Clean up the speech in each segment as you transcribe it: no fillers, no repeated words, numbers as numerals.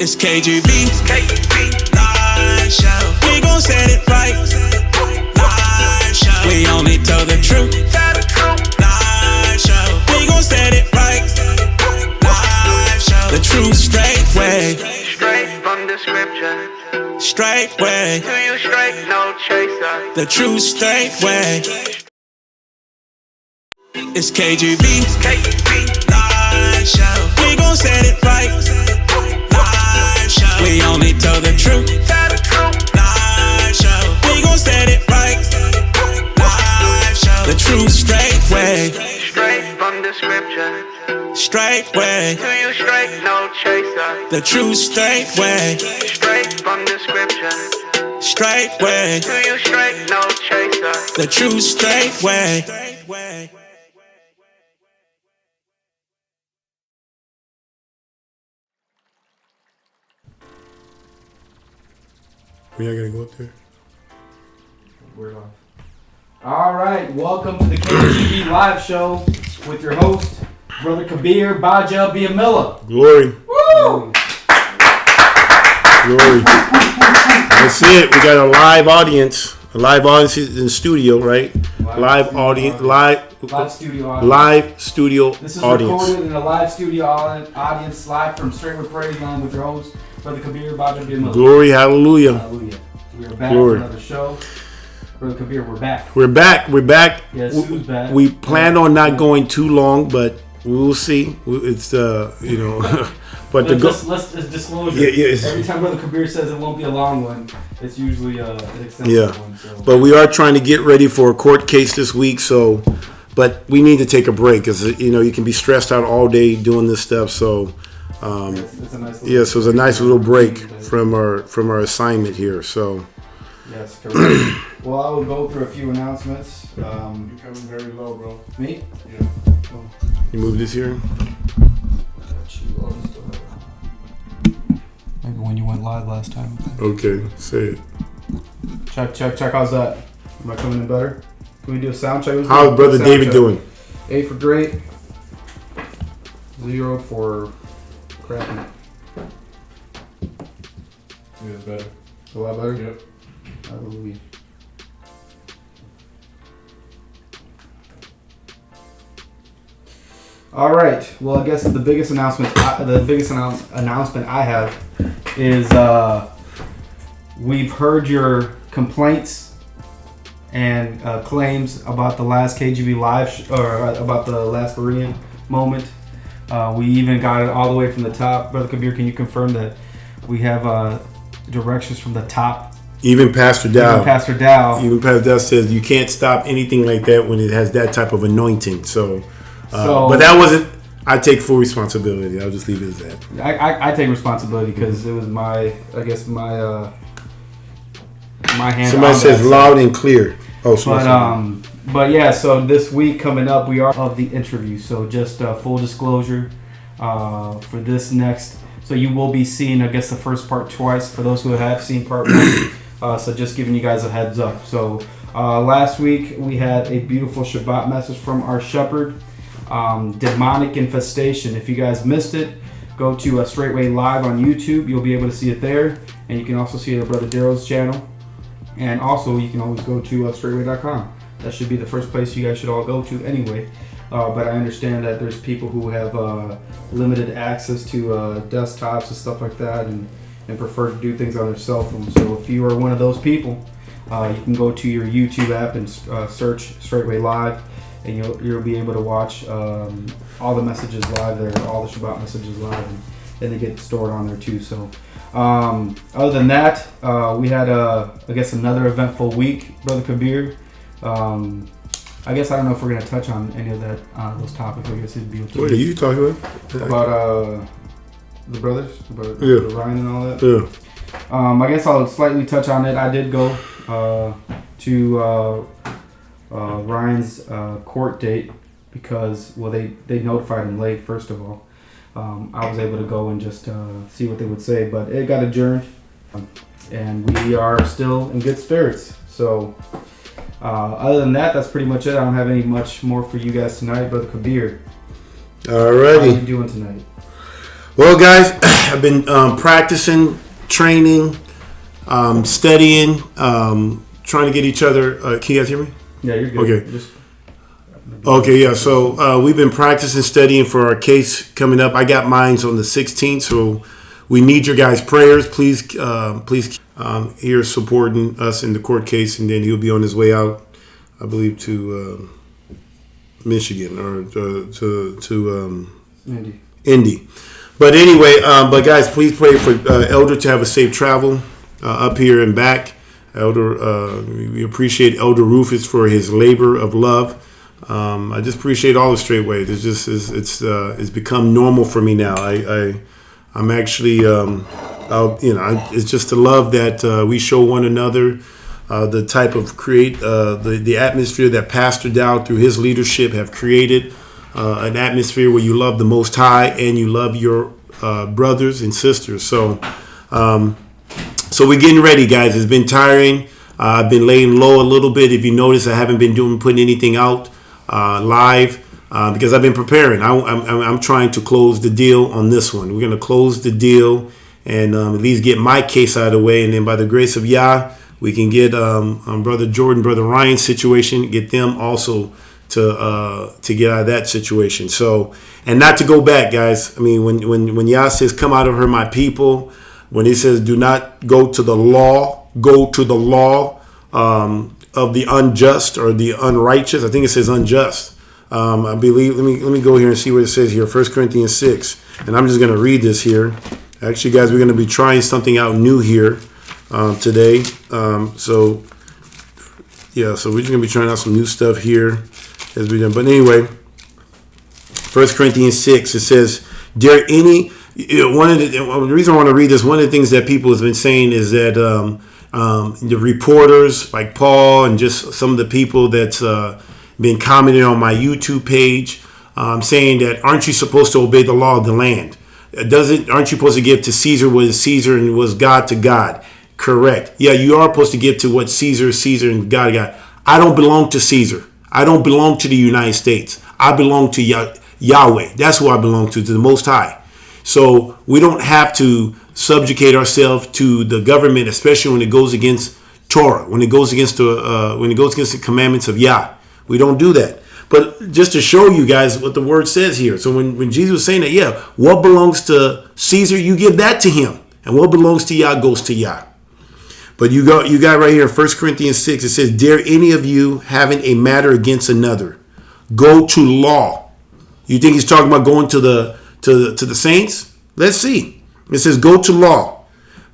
It's KGB Live Show. We gon' set it right. Live Show. We only tell the truth. Live Show. We gon' set it right. Live Show. The true straight way. Straight from the scripture. Straight way. To you straight, no chaser. The true straight way. It's KGB Live Show. We gon' set it right. Live Show. We only tell the truth. Live Show. We gon' set it right. Live Show. The true straight way. Straight from the scripture. Straight way. To you straight, no chaser. The true straight way. Straight from the scripture. Straight way. To you straight, no chaser. The true straight way. We ain't gonna go up there. We're live. All right, welcome to the KGB Live Show with your host, Brother Kabir Gbaja-Biamila. Glory. Woo! Glory. That's it. We got a live audience. A live audience in the studio, right? Live studio This is audience. recorded in a live studio audience, live from Straight with Praise Line with your host, Brother Kabir Gbaja-Biamila. Glory, hallelujah. Hallelujah. We are back Glory. for another show. Brother Kabir, we're back. We're back. Yes, who's back? We plan on not going too long, but we will see. It's but let's just disclosure. Yeah. Every time Brother Kabir says it won't be a long one, it's usually an extensive one. So. But we are trying to get ready for a court case this week, so. But we need to take a break because you can be stressed out all day doing this stuff. So, it's a nice so it's a nice little break from our assignment here. So, yes, correct. Well, I will go through a few announcements. You're coming very low, bro. Me? Yeah. you move this here. Maybe when you went live last time. Okay, say it. Check. How's that? Am I coming in better? Can we do a sound check? How's Brother Sound David check. doing? 8 for great. 0 for crappy. Yeah, better. A lot better? Yep. Hallelujah. All right. Well, I guess the biggest announcement I have is we've heard your complaints and claims about the last KGB Live or about the last Berean moment. We even got it all the way from the top. Brother Kabir, can you confirm that we have directions from the top? Even Pastor Dow. Even Pastor Dow says you can't stop anything like that when it has that type of anointing. So but that wasn't. I take full responsibility. I'll just leave it as that. I take responsibility because it was my hand. Somebody says loud and clear. Oh, but yeah. So this week coming up, we are of the interview. So just full disclosure for this next. So you will be seeing, I guess, the first part twice for those who have seen part one. So just giving you guys a heads up. So last week we had a beautiful Shabbat message from our shepherd. Demonic infestation. If you guys missed it, go to Straightway Live on YouTube. You'll be able to see it there, and you can also see it at Brother Daryl's channel. And also, you can always go to straightway.com. That should be the first place you guys should all go to anyway. But I understand that there's people who have limited access to desktops and stuff like that, and prefer to do things on their cell phone. So if you are one of those people, you can go to your YouTube app and search Straightway Live. And you'll be able to watch all the messages live there, all the Shabbat messages live, and they get stored on there too. So, other than that, we had I guess another eventful week, Brother Kabir. I guess I don't know if we're gonna touch on any of that those topics. I guess it'd be okay. What are you talking about? About the brothers, about Ryan and all that. Yeah. I guess I'll slightly touch on it. I did go to Ryan's court date because, well, they notified him late, first of all. I was able to go and just see what they would say, but it got adjourned, and we are still in good spirits. So other than that, that's pretty much it. I don't have any much more for you guys tonight, Brother Kabir. Alrighty. How are you doing tonight? Well, guys, I've been practicing, training, studying, trying to get each other. Can you guys hear me? Yeah, you're good. Okay. Okay, yeah. So we've been practicing, studying for our case coming up. I got mine on the 16th, so we need your guys' prayers. Please, here supporting us in the court case, and then he'll be on his way out, I believe, to Michigan or to Indy. But anyway, but guys, please pray for Elder to have a safe travel up here and back. Elder, we appreciate Elder Rufus for his labor of love. I just appreciate all the straight ways. It's become normal for me now. I'm actually it's just the love that we show one another. The type of the atmosphere that Pastor Dow through his leadership have created, an atmosphere where you love the Most High and you love your brothers and sisters. So we're getting ready, guys. It's been tiring. I've been laying low a little bit. If you notice, I haven't been putting anything out live because I've been preparing. I'm trying to close the deal on this one. We're going to close the deal and at least get my case out of the way, and then by the grace of Yah, we can get Brother Jordan, Brother Ryan's situation, get them also to get out of that situation. So, and not to go back, guys. I mean, when Yah says, "Come out of her, my people," when He says, "Do not go to the law," go to the law of the unjust or the unrighteous. I think it says unjust. I believe. Let me go here and see what it says here. 1 Corinthians 6, and I'm just going to read this here. Actually, guys, we're going to be trying something out new here today. So we're just going to be trying out some new stuff here as we done. But anyway, 1 Corinthians 6, it says, "Dare any?" The reason I want to read this, one of the things that people have been saying is that the reporters like Paul and just some of the people that's been commenting on my YouTube page, saying that aren't you supposed to obey the law of the land? Aren't you supposed to give to Caesar what is Caesar and was God to God? Correct. Yeah, you are supposed to give to what Caesar is Caesar and God to God. I don't belong to Caesar. I don't belong to the United States. I belong to Yahweh. That's who I belong to the Most High. So we don't have to subjugate ourselves to the government, especially when it goes against Torah, when it goes against the commandments of Yah. We don't do that. But just to show you guys what the word says here. So when Jesus was saying that, what belongs to Caesar, you give that to him. And what belongs to Yah goes to Yah. But you got right here, 1 Corinthians 6, it says, "Dare any of you having a matter against another, go to law." You think he's talking about going to the saints? Let's see. It says, "Go to law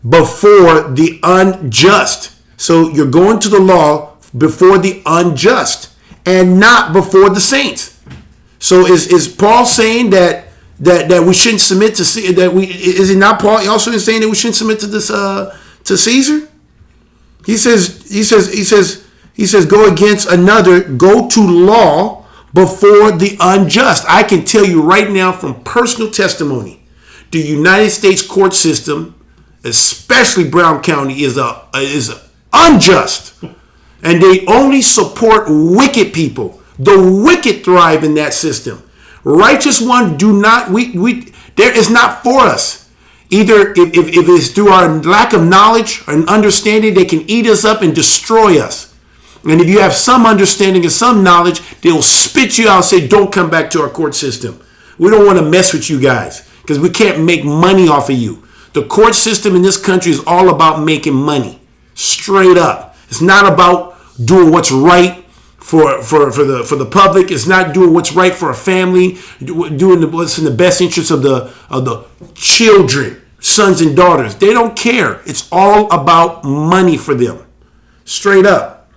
before the unjust." So you're going to the law before the unjust and not before the saints. So is Paul saying that we shouldn't submit to is it not Paul also saying that we shouldn't submit to this to Caesar? He says go against another, go to law before the unjust. I can tell you right now from personal testimony, the United States court system, especially Brown County, is unjust. And they only support wicked people. The wicked thrive in that system. Righteous ones do not. There is not for us. Either if it's through our lack of knowledge and understanding, they can eat us up and destroy us. And if you have some understanding and some knowledge, they'll spit you out and say, "Don't come back to our court system. We don't want to mess with you guys because we can't make money off of you." The court system in this country is all about making money. Straight up. It's not about doing what's right for the public. It's not doing what's right for a family, doing what's in the best interest of the children, sons and daughters. They don't care. It's all about money for them. Straight up.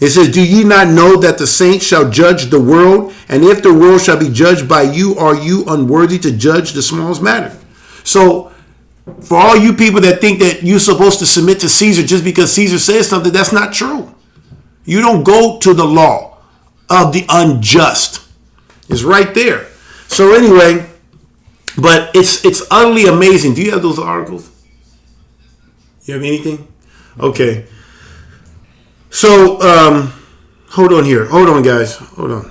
It says, "Do ye not know that the saints shall judge the world? And if the world shall be judged by you, are you unworthy to judge the smallest matter?" So for all you people that think that you're supposed to submit to Caesar just because Caesar says something, that's not true. You don't go to the law of the unjust. It's right there. So anyway, but it's utterly amazing. Do you have those articles? You have anything? Okay. So hold on here. Hold on, guys. Hold on.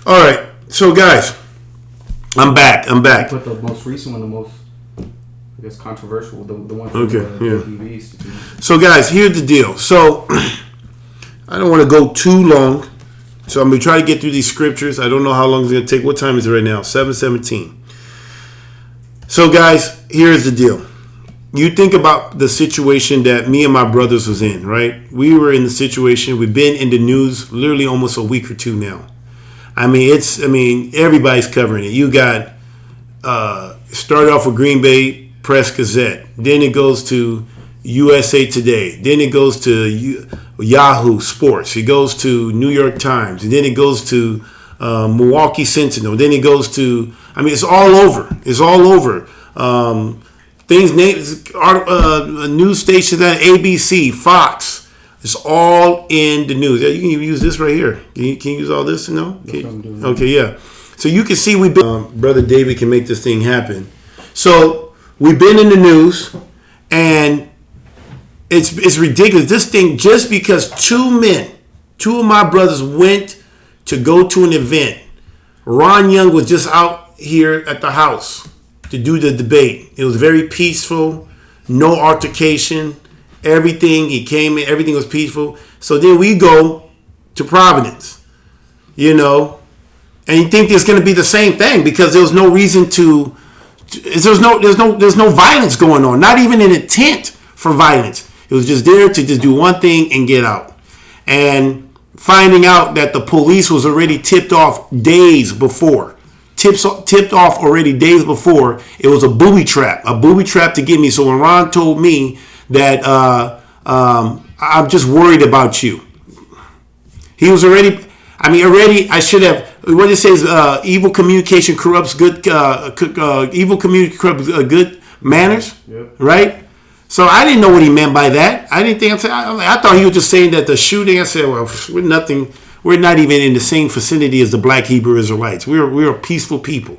All right. So, guys, I'm back. Put the most recent one, the most, I guess, controversial, the one from Okay, the yeah. KGB Institute. So, guys, here's the deal. So, I don't want to go too long. So, I'm going to try to get through these scriptures. I don't know how long it's going to take. What time is it right now? 7:17. So, guys, here's the deal. You think about the situation that me and my brothers was in, right? We were in the situation. We've been in the news literally almost a week or two now. I mean, everybody's covering it. You got started off with Green Bay Press Gazette. Then it goes to USA Today. Then it goes to Yahoo Sports. It goes to New York Times. And then it goes to Milwaukee Sentinel. Then it goes to, it's all over. It's all over. News stations at ABC, Fox. It's all in the news. You can even use this right here. Can you use all this? No? Okay, yeah. So you can see we've been. Brother David can make this thing happen. So we've been in the news, and it's ridiculous. This thing, just because two of my brothers went to go to an event. Ron Young was just out here at the house to do the debate. It was very peaceful, no altercation. Everything, he came in, everything was peaceful. So then we go to Providence, and you think there's going to be the same thing because there was no reason to. There's no violence going on, not even an intent for violence. It was just there to just do one thing and get out. And finding out that the police was already tipped off days before. Tipped off already days before. It was a booby trap to get me. So when Ron told me that I'm just worried about you, he was already. I should have. What it says, evil communication corrupts good. Evil communication corrupts good manners. Yep. Right. So I didn't know what he meant by that. I didn't think. I thought he was just saying that the shooting. I said, well, we're nothing. We're not even in the same vicinity as the Black Hebrew Israelites. We're peaceful people.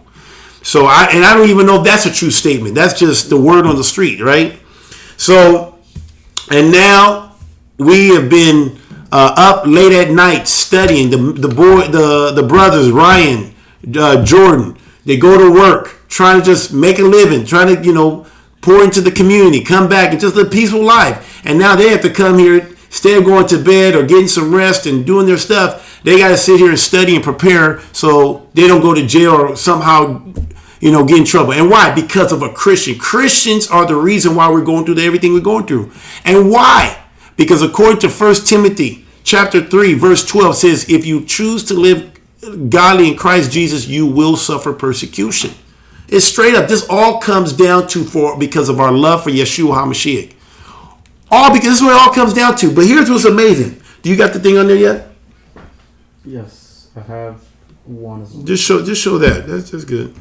So I don't even know if that's a true statement. That's just the word on the street, right? So, and now we have been up late at night studying. The brothers Ryan, Jordan, they go to work trying to just make a living, trying to pour into the community, come back and just live a peaceful life. And now they have to come here. Instead of going to bed or getting some rest and doing their stuff, they got to sit here and study and prepare so they don't go to jail or somehow, get in trouble. And why? Because of a Christian. Christians are the reason why we're going through everything we're going through. And why? Because according to 1 Timothy chapter 3, verse 12 says, if you choose to live godly in Christ Jesus, you will suffer persecution. It's straight up. This all comes down to because of our love for Yeshua HaMashiach. All because this is what it all comes down to. But here's what's amazing. Do you got the thing on there yet? Yes, I have one as well. Just show that. That's good.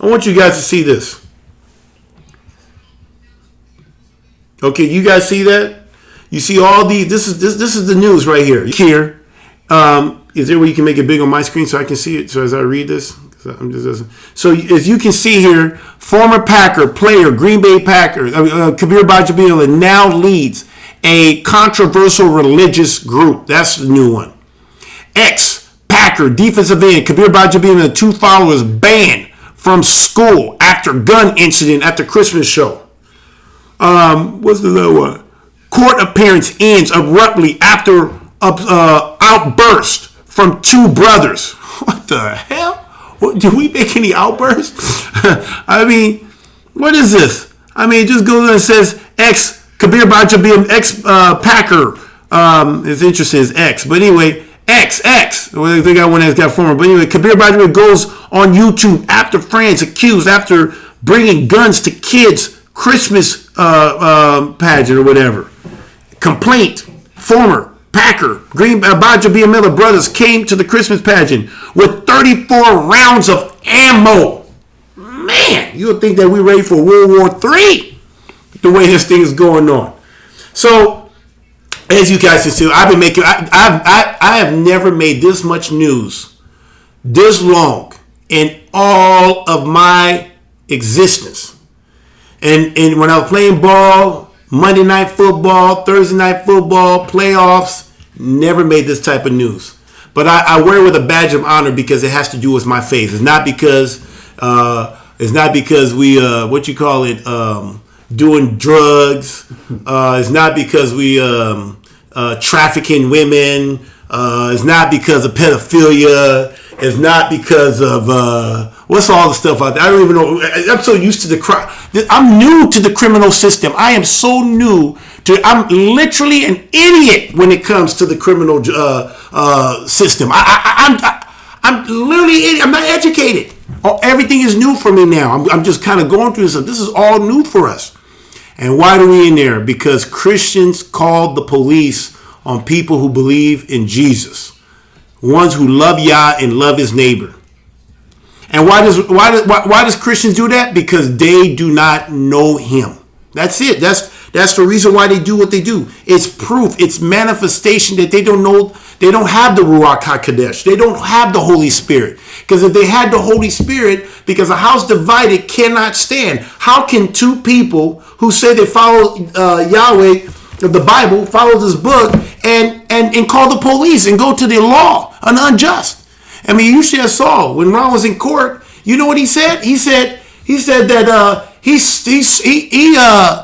I want you guys to see this. Okay, you guys see that? You see all these. This is the news right here. Here, is there a way you can make it big on my screen so I can see it? So as I read this. So as you can see here, former Packer player, Green Bay Packers, Kabir Gbaja-Biamila now leads a controversial religious group. That's the new one. Ex-Packer defensive end Kabir Gbaja-Biamila, 2 followers banned from school after gun incident at the Christmas show. What's the other one? Court appearance ends abruptly after outburst from 2 brothers. What the hell? Did we make any outbursts? What is this? It just goes and says Kabir Gbaja-Biamila, ex-Packer. It's interesting, it's X. But anyway, X. Well, they got one that's got former. But anyway, Kabir Gbaja-Biamila goes on YouTube after friends accused after bringing guns to kids' Christmas pageant or whatever. Complaint, former Packer, Gbaja-Biamila brothers came to the Christmas pageant with 34 rounds of ammo. Man, you would think that we're ready for World War III, the way this thing is going on. So, as you guys can see, I have never made this much news this long in all of my existence. And when I was playing ball, Monday night football, Thursday night football, playoffs, never made this type of news. But But I wear it with a badge of honor because it has to do with my faith. It's not because we doing drugs. It's not because we trafficking women. It's not because of pedophilia. It's not because of what's all the stuff out there. I don't even know. I'm so used to the crime. I'm new to the criminal system. I am so new to. I'm literally an idiot when it comes to the criminal system. I'm literally idiot. I'm not educated. Everything is new for me now. I'm just kind of going through this. This is all new for us. And why are we in there? Because Christians called the police on people who believe in Jesus. Ones who love Yah and love his neighbor. And why does Christians do that? Because they do not know him. That's it. That's the reason why they do what they do. It's proof. It's manifestation that they don't know. They don't have the Ruach HaKodesh. They don't have the Holy Spirit. Because if they had the Holy Spirit, because a house divided cannot stand. How can two people who say they follow Yahweh, the Bible, follow this book, and call the police and go to the law, an unjust? I mean, you should have saw when Ron was in court. You know what he said? He said that he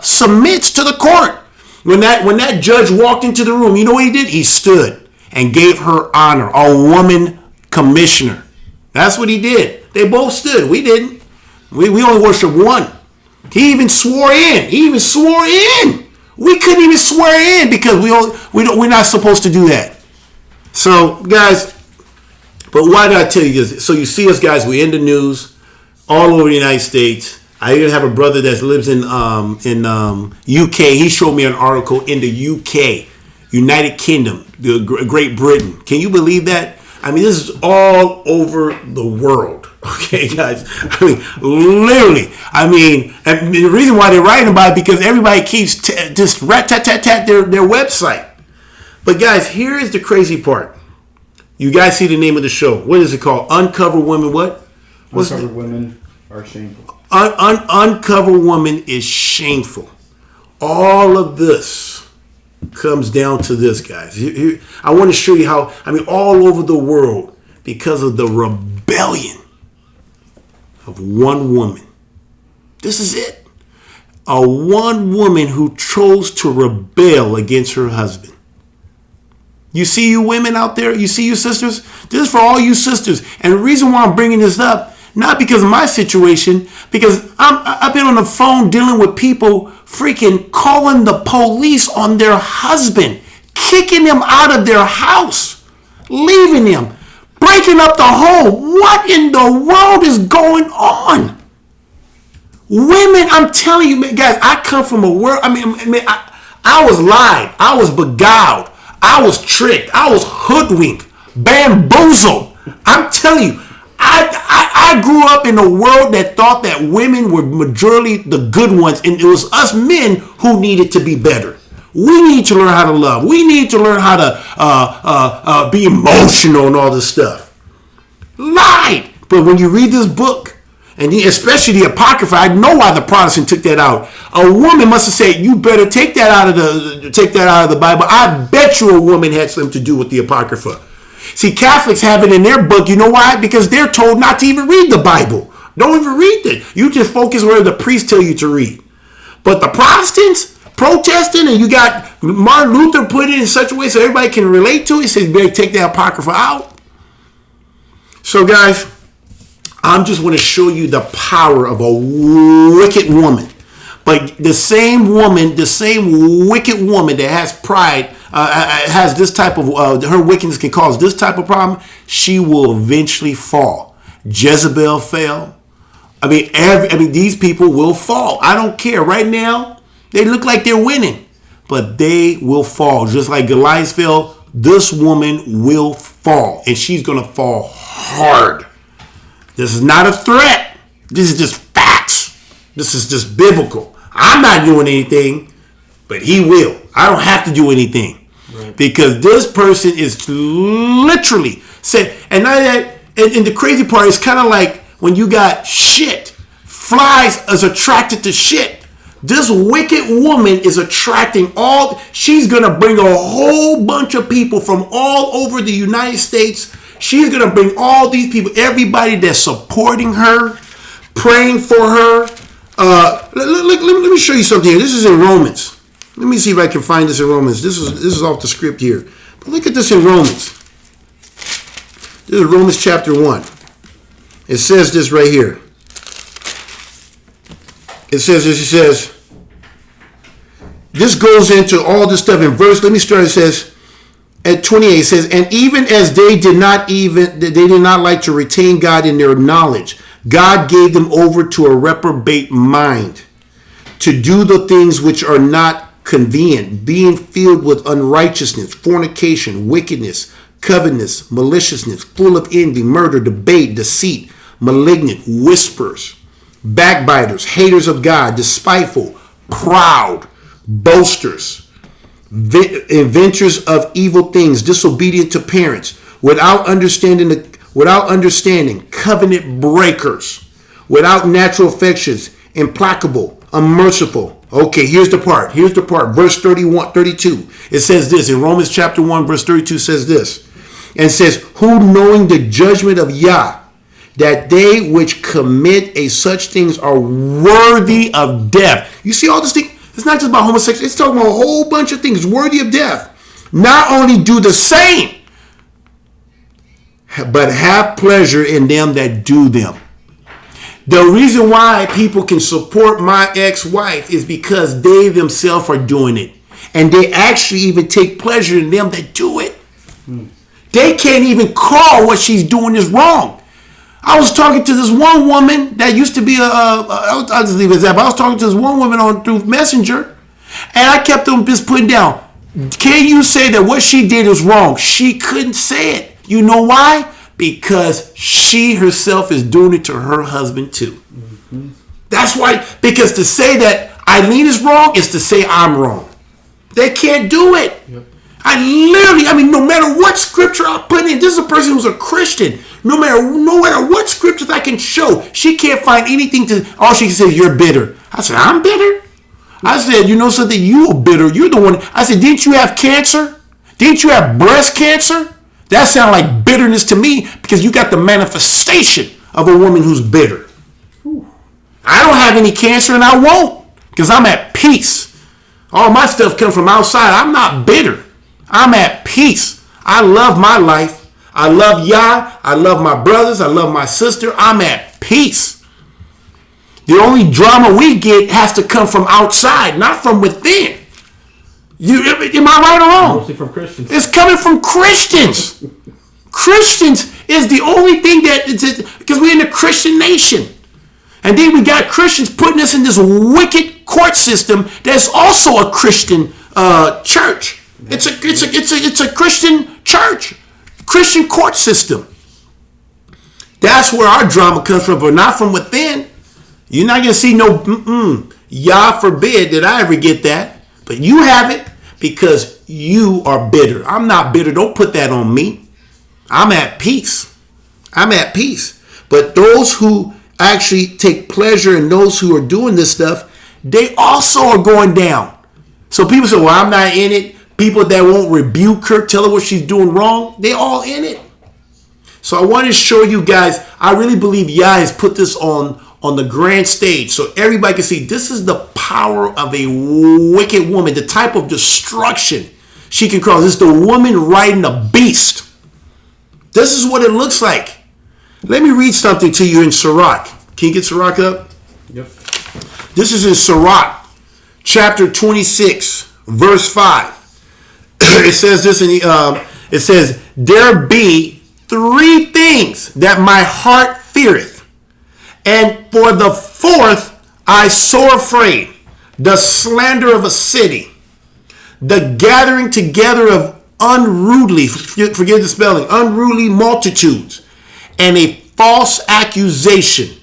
submits to the court. When that judge walked into the room, you know what he did? He stood and gave her honor, a woman commissioner. That's what he did. They both stood. We didn't. We only worship one. He even swore in. We couldn't even swear in because we're not supposed to do that. So, guys, but why did I tell you this? So you see us, guys. We in the news all over the United States. I even have a brother that lives in UK. He showed me an article in the UK, United Kingdom, the Great Britain. Can you believe that? I mean, this is all over the world. Okay, guys. I mean, literally. I mean, and the reason why they're writing about it because everybody keeps just rat-tat-tat-tat their website. But guys, here is the crazy part. You guys see the name of the show. What is it called? Uncover Women what? Uncover Women are shameful. Uncover Woman is shameful. All of this comes down to this, guys. I want to show you how, I mean, all over the world, because of the rebellion of one woman. This is it. A one woman who chose to rebel against her husband. You see you women out there? You see you sisters? This is for all you sisters. And the reason why I'm bringing this up, not because of my situation, because I've been on the phone dealing with people freaking calling the police on their husband, kicking them out of their house, leaving them, breaking up the home. What in the world is going on? Women, I'm telling you, guys, I come from a world, I was lied. I was beguiled. I was tricked. I was hoodwinked, bamboozled. I'm telling you, I grew up in a world that thought that women were majority the good ones, and it was us men who needed to be better. We need to learn how to love. We need to learn how to be emotional and all this stuff. Lied. But when you read this book, and especially the Apocrypha, I know why the Protestant took that out. A woman must have said, "You better take that out of the Bible." I bet you a woman had something to do with the Apocrypha. See, Catholics have it in their book. You know why? Because they're told not to even read the Bible. Don't even read it. You just focus where the priests tell you to read. But the Protestants protesting, and you got Martin Luther put it in such a way so everybody can relate to it. He says, "You better take that Apocrypha out." So, guys, I'm just want to show you the power of a wicked woman. But the same woman, the same wicked woman that has pride, has this type of, her wickedness can cause this type of problem, she will eventually fall. Jezebel fell. I mean, these people will fall. I don't care. Right now, they look like they're winning, but they will fall. Just like Goliath fell, this woman will fall, and she's going to fall hard. This is not a threat. This is just facts. This is just biblical. I'm not doing anything, but he will. I don't have to do anything. Right. Because this person is literally saying, and now that, and the crazy part is kind of like when you got shit. Flies is attracted to shit This wicked woman is attracting she's going to bring a whole bunch of people from all over the United States. She's going to bring all these people, everybody that's supporting her, praying for her. Let me show you something here. This is in Romans. Let me see if I can find this in Romans. This is off the script here. But look at this in Romans. This is Romans chapter 1. It says this right here. It says this goes into all this stuff in verse. Let me start. It says at 28. It says, and even as they did not like to retain God in their knowledge, God gave them over to a reprobate mind to do the things which are not convenient, being filled with unrighteousness, fornication, wickedness, covetousness, maliciousness, full of envy, murder, debate, deceit, malignant, whispers, backbiters, haters of God, despiteful, proud, boasters, inventors of evil things, disobedient to parents, without understanding, covenant breakers, without natural affections, implacable, unmerciful. Okay, here's the part. Verse 31, 32. It says this in Romans chapter 1, verse 32 says this. And says, who knowing the judgment of Yah, that they which commit such things are worthy of death. You see all this thing? It's not just about homosexuality. It's talking about a whole bunch of things worthy of death. Not only do the same, but have pleasure in them that do them. The reason why people can support my ex-wife is because they themselves are doing it. And they actually even take pleasure in them that do it. They can't even call what she's doing is wrong. I was talking to this one woman that used to be I'll just leave it at that. But I was talking to this one woman through Messenger, and I kept them just putting down. Can you say that what she did is wrong? She couldn't say it. You know why? Because she herself is doing it to her husband too. Mm-hmm. That's why. Because to say that Eileen is wrong is to say I'm wrong. They can't do it. Yep. No matter what scripture I put in, this is a person who's a Christian. No matter what scriptures I can show, she can't find anything all she can say is, you're bitter. I said, I'm bitter? I said, you know something? You are bitter. You're the one. I said, didn't you have cancer? Didn't you have breast cancer? That sounds like bitterness to me because you got the manifestation of a woman who's bitter. I don't have any cancer and I won't because I'm at peace. All my stuff comes from outside. I'm not bitter. I'm at peace. I love my life. I love Yah. I love my brothers. I love my sister. I'm at peace. The only drama we get has to come from outside, not from within. Am I right or wrong? Mostly from Christians. It's coming from Christians. Christians is the only thing because we're in a Christian nation. And then we got Christians putting us in this wicked court system that's also a Christian church. It's a Christian church, Christian court system. That's where our drama comes from, but not from within. You're not going to see no, Yah forbid that I ever get that. But you have it because you are bitter. I'm not bitter. Don't put that on me. I'm at peace. I'm at peace. But those who actually take pleasure in those who are doing this stuff, they also are going down. So people say, well, I'm not in it. People that won't rebuke her, tell her what she's doing wrong, they all in it. So I want to show you guys, I really believe Yah has put this on the grand stage so everybody can see this is the power of a wicked woman, the type of destruction she can cause. This is the woman riding a beast. This is what it looks like. Let me read something to you in Sirach. Can you get Sirach up? Yep. This is in Sirach, chapter 26, verse 5. It says this it says, there be three things that my heart feareth, and for the fourth I sore afraid, the slander of a city, the gathering together of unruly, forget the spelling, unruly multitudes, and a false accusation.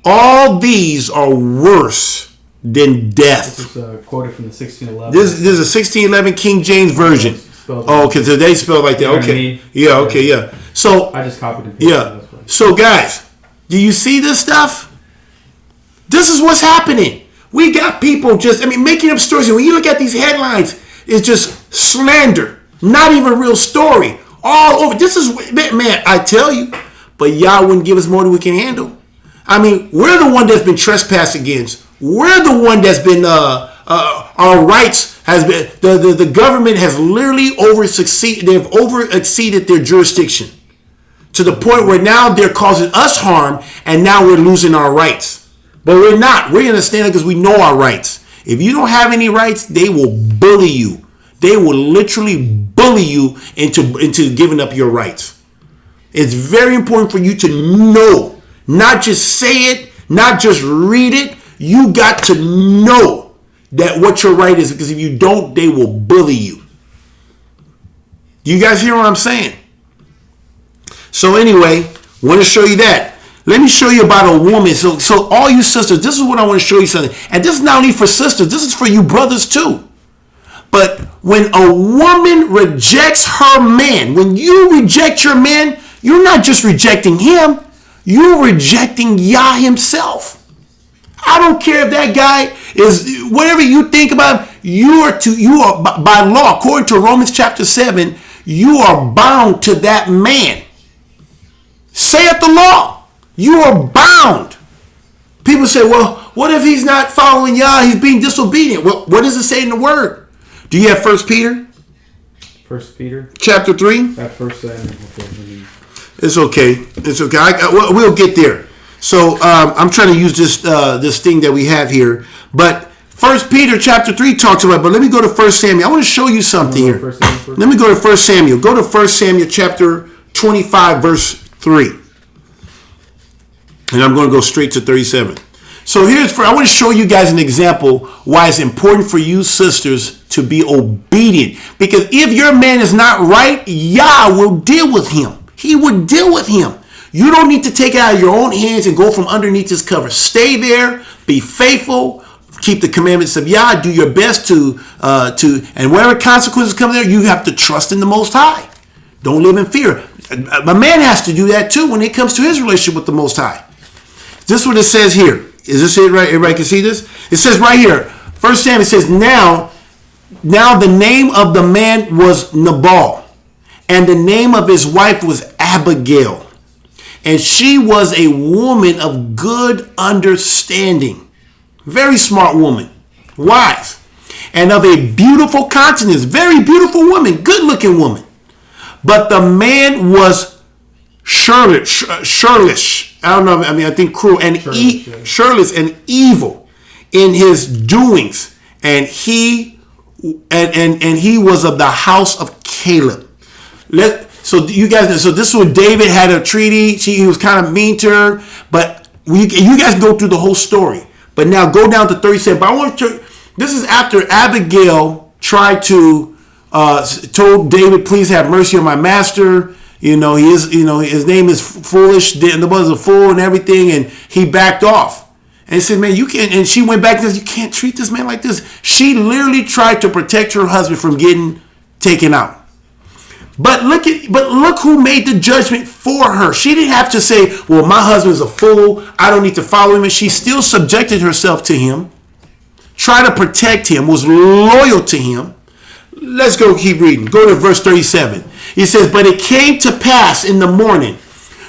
All these are worse than death. This is quoted from the 1611. This is a 1611 King James Version. Oh, because they spell like that. Okay. Yeah, okay, yeah. So I just copied it. Yeah. So guys, do you see this stuff? This is what's happening. We got people making up stories. And when you look at these headlines, it's just slander. Not even real story. All over. This is, man, I tell you. But y'all wouldn't give us more than we can handle. I mean, we're the one that's been trespassed against. We're the one that's been, our rights has been, the government has literally they've over-exceeded their jurisdiction. To the point where now they're causing us harm, and now we're losing our rights. But we're not. We're going to stand up because we know our rights. If you don't have any rights, they will bully you. They will literally bully you into giving up your rights. It's very important for you to know, not just say it, not just read it. You got to know that what your right is, because if you don't, they will bully you. You guys hear what I'm saying? So anyway, want to show you that. Let me show you about a woman. So all you sisters, this is what I want to show you something. And this is not only for sisters, this is for you brothers too. But when a woman rejects her man, when you reject your man, you're not just rejecting him, you're rejecting Yah himself. I don't care if that guy is, whatever you think about, you are by law, according to Romans chapter 7, you are bound to that man. Saith the law. You are bound. People say, well, what if he's not following Yah? He's being disobedient. Well, what does it say in the word? Do you have 1 Peter? 1 Peter? Chapter 3? That first sentence. It's okay. It's okay. We'll get there. So I'm trying to use this thing that we have here. But 1 Peter chapter 3 talks about it. But let me go to 1 Samuel. I want to show you something here. Let me go to 1 Samuel. Go to 1 Samuel chapter 25 verse 3. And I'm going to go straight to 37. So I want to show you guys an example why it's important for you sisters to be obedient. Because if your man is not right, Yah will deal with him. He would deal with him. You don't need to take it out of your own hands and go from underneath his cover. Stay there, be faithful, keep the commandments of Yah, do your best to and whatever consequences come there, you have to trust in the Most High. Don't live in fear. A man has to do that too when it comes to his relationship with the Most High. This is what it says here. Is this it right? Everybody can see this? It says right here, 1 Samuel, it says, now the name of the man was Nabal, and the name of his wife was Abigail. And she was a woman of good understanding. Very smart woman. Wise. And of a beautiful countenance. Very beautiful woman. Good looking woman. But the man was churlish. I don't know. I mean, I think cruel and churlish and evil in his doings. And he was of the house of Caleb. So you guys know, so this is when David had a treaty. He was kind of mean to her, but you guys can go through the whole story. But now go down to 37. But I want to. This is after Abigail tried to told David, "Please have mercy on my master." You know, he is. You know, his name is foolish. The was a fool and everything, and he backed off. And he said, "Man, you can't." And she went back and said, "You can't treat this man like this." She literally tried to protect her husband from getting taken out. But look who made the judgment for her. She didn't have to say, well, my husband's a fool, I don't need to follow him. And she still subjected herself to him, tried to protect him, was loyal to him. Let's go keep reading. Go to verse 37. He says, but it came to pass in the morning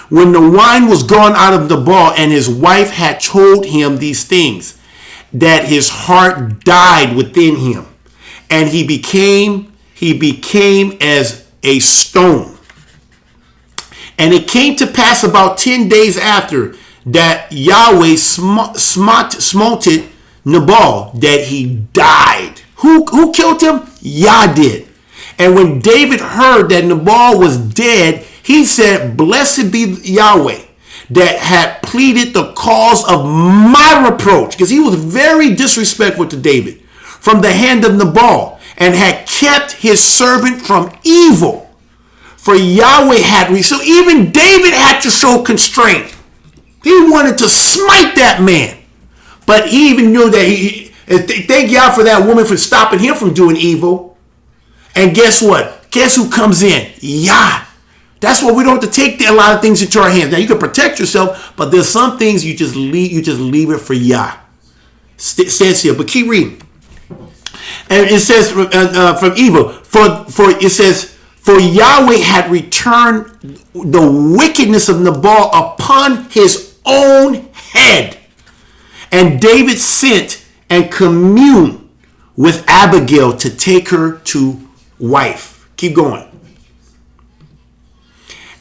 when the wine was gone out of the ball and his wife had told him these things, that his heart died within him, and he became as a stone. And it came to pass about 10 days after that Yahweh smote Nabal, that he died. Who killed him? Yah did. And when David heard that Nabal was dead, he said, blessed be Yahweh that had pleaded the cause of my reproach, because he was very disrespectful to David, from the hand of Nabal, and had kept his servant from evil. For Yahweh had so even David had to show constraint. He wanted to smite that man. But he even knew that thank Yah for that woman for stopping him from doing evil. And guess what? Guess who comes in? Yah. That's why we don't have to take a lot of things into our hands. Now you can protect yourself, but there's some things you just leave it for Yah. Stand still. But keep reading. And it says from evil. For it says, for Yahweh had returned the wickedness of Nabal upon his own head. And David sent and communed with Abigail to take her to wife. Keep going.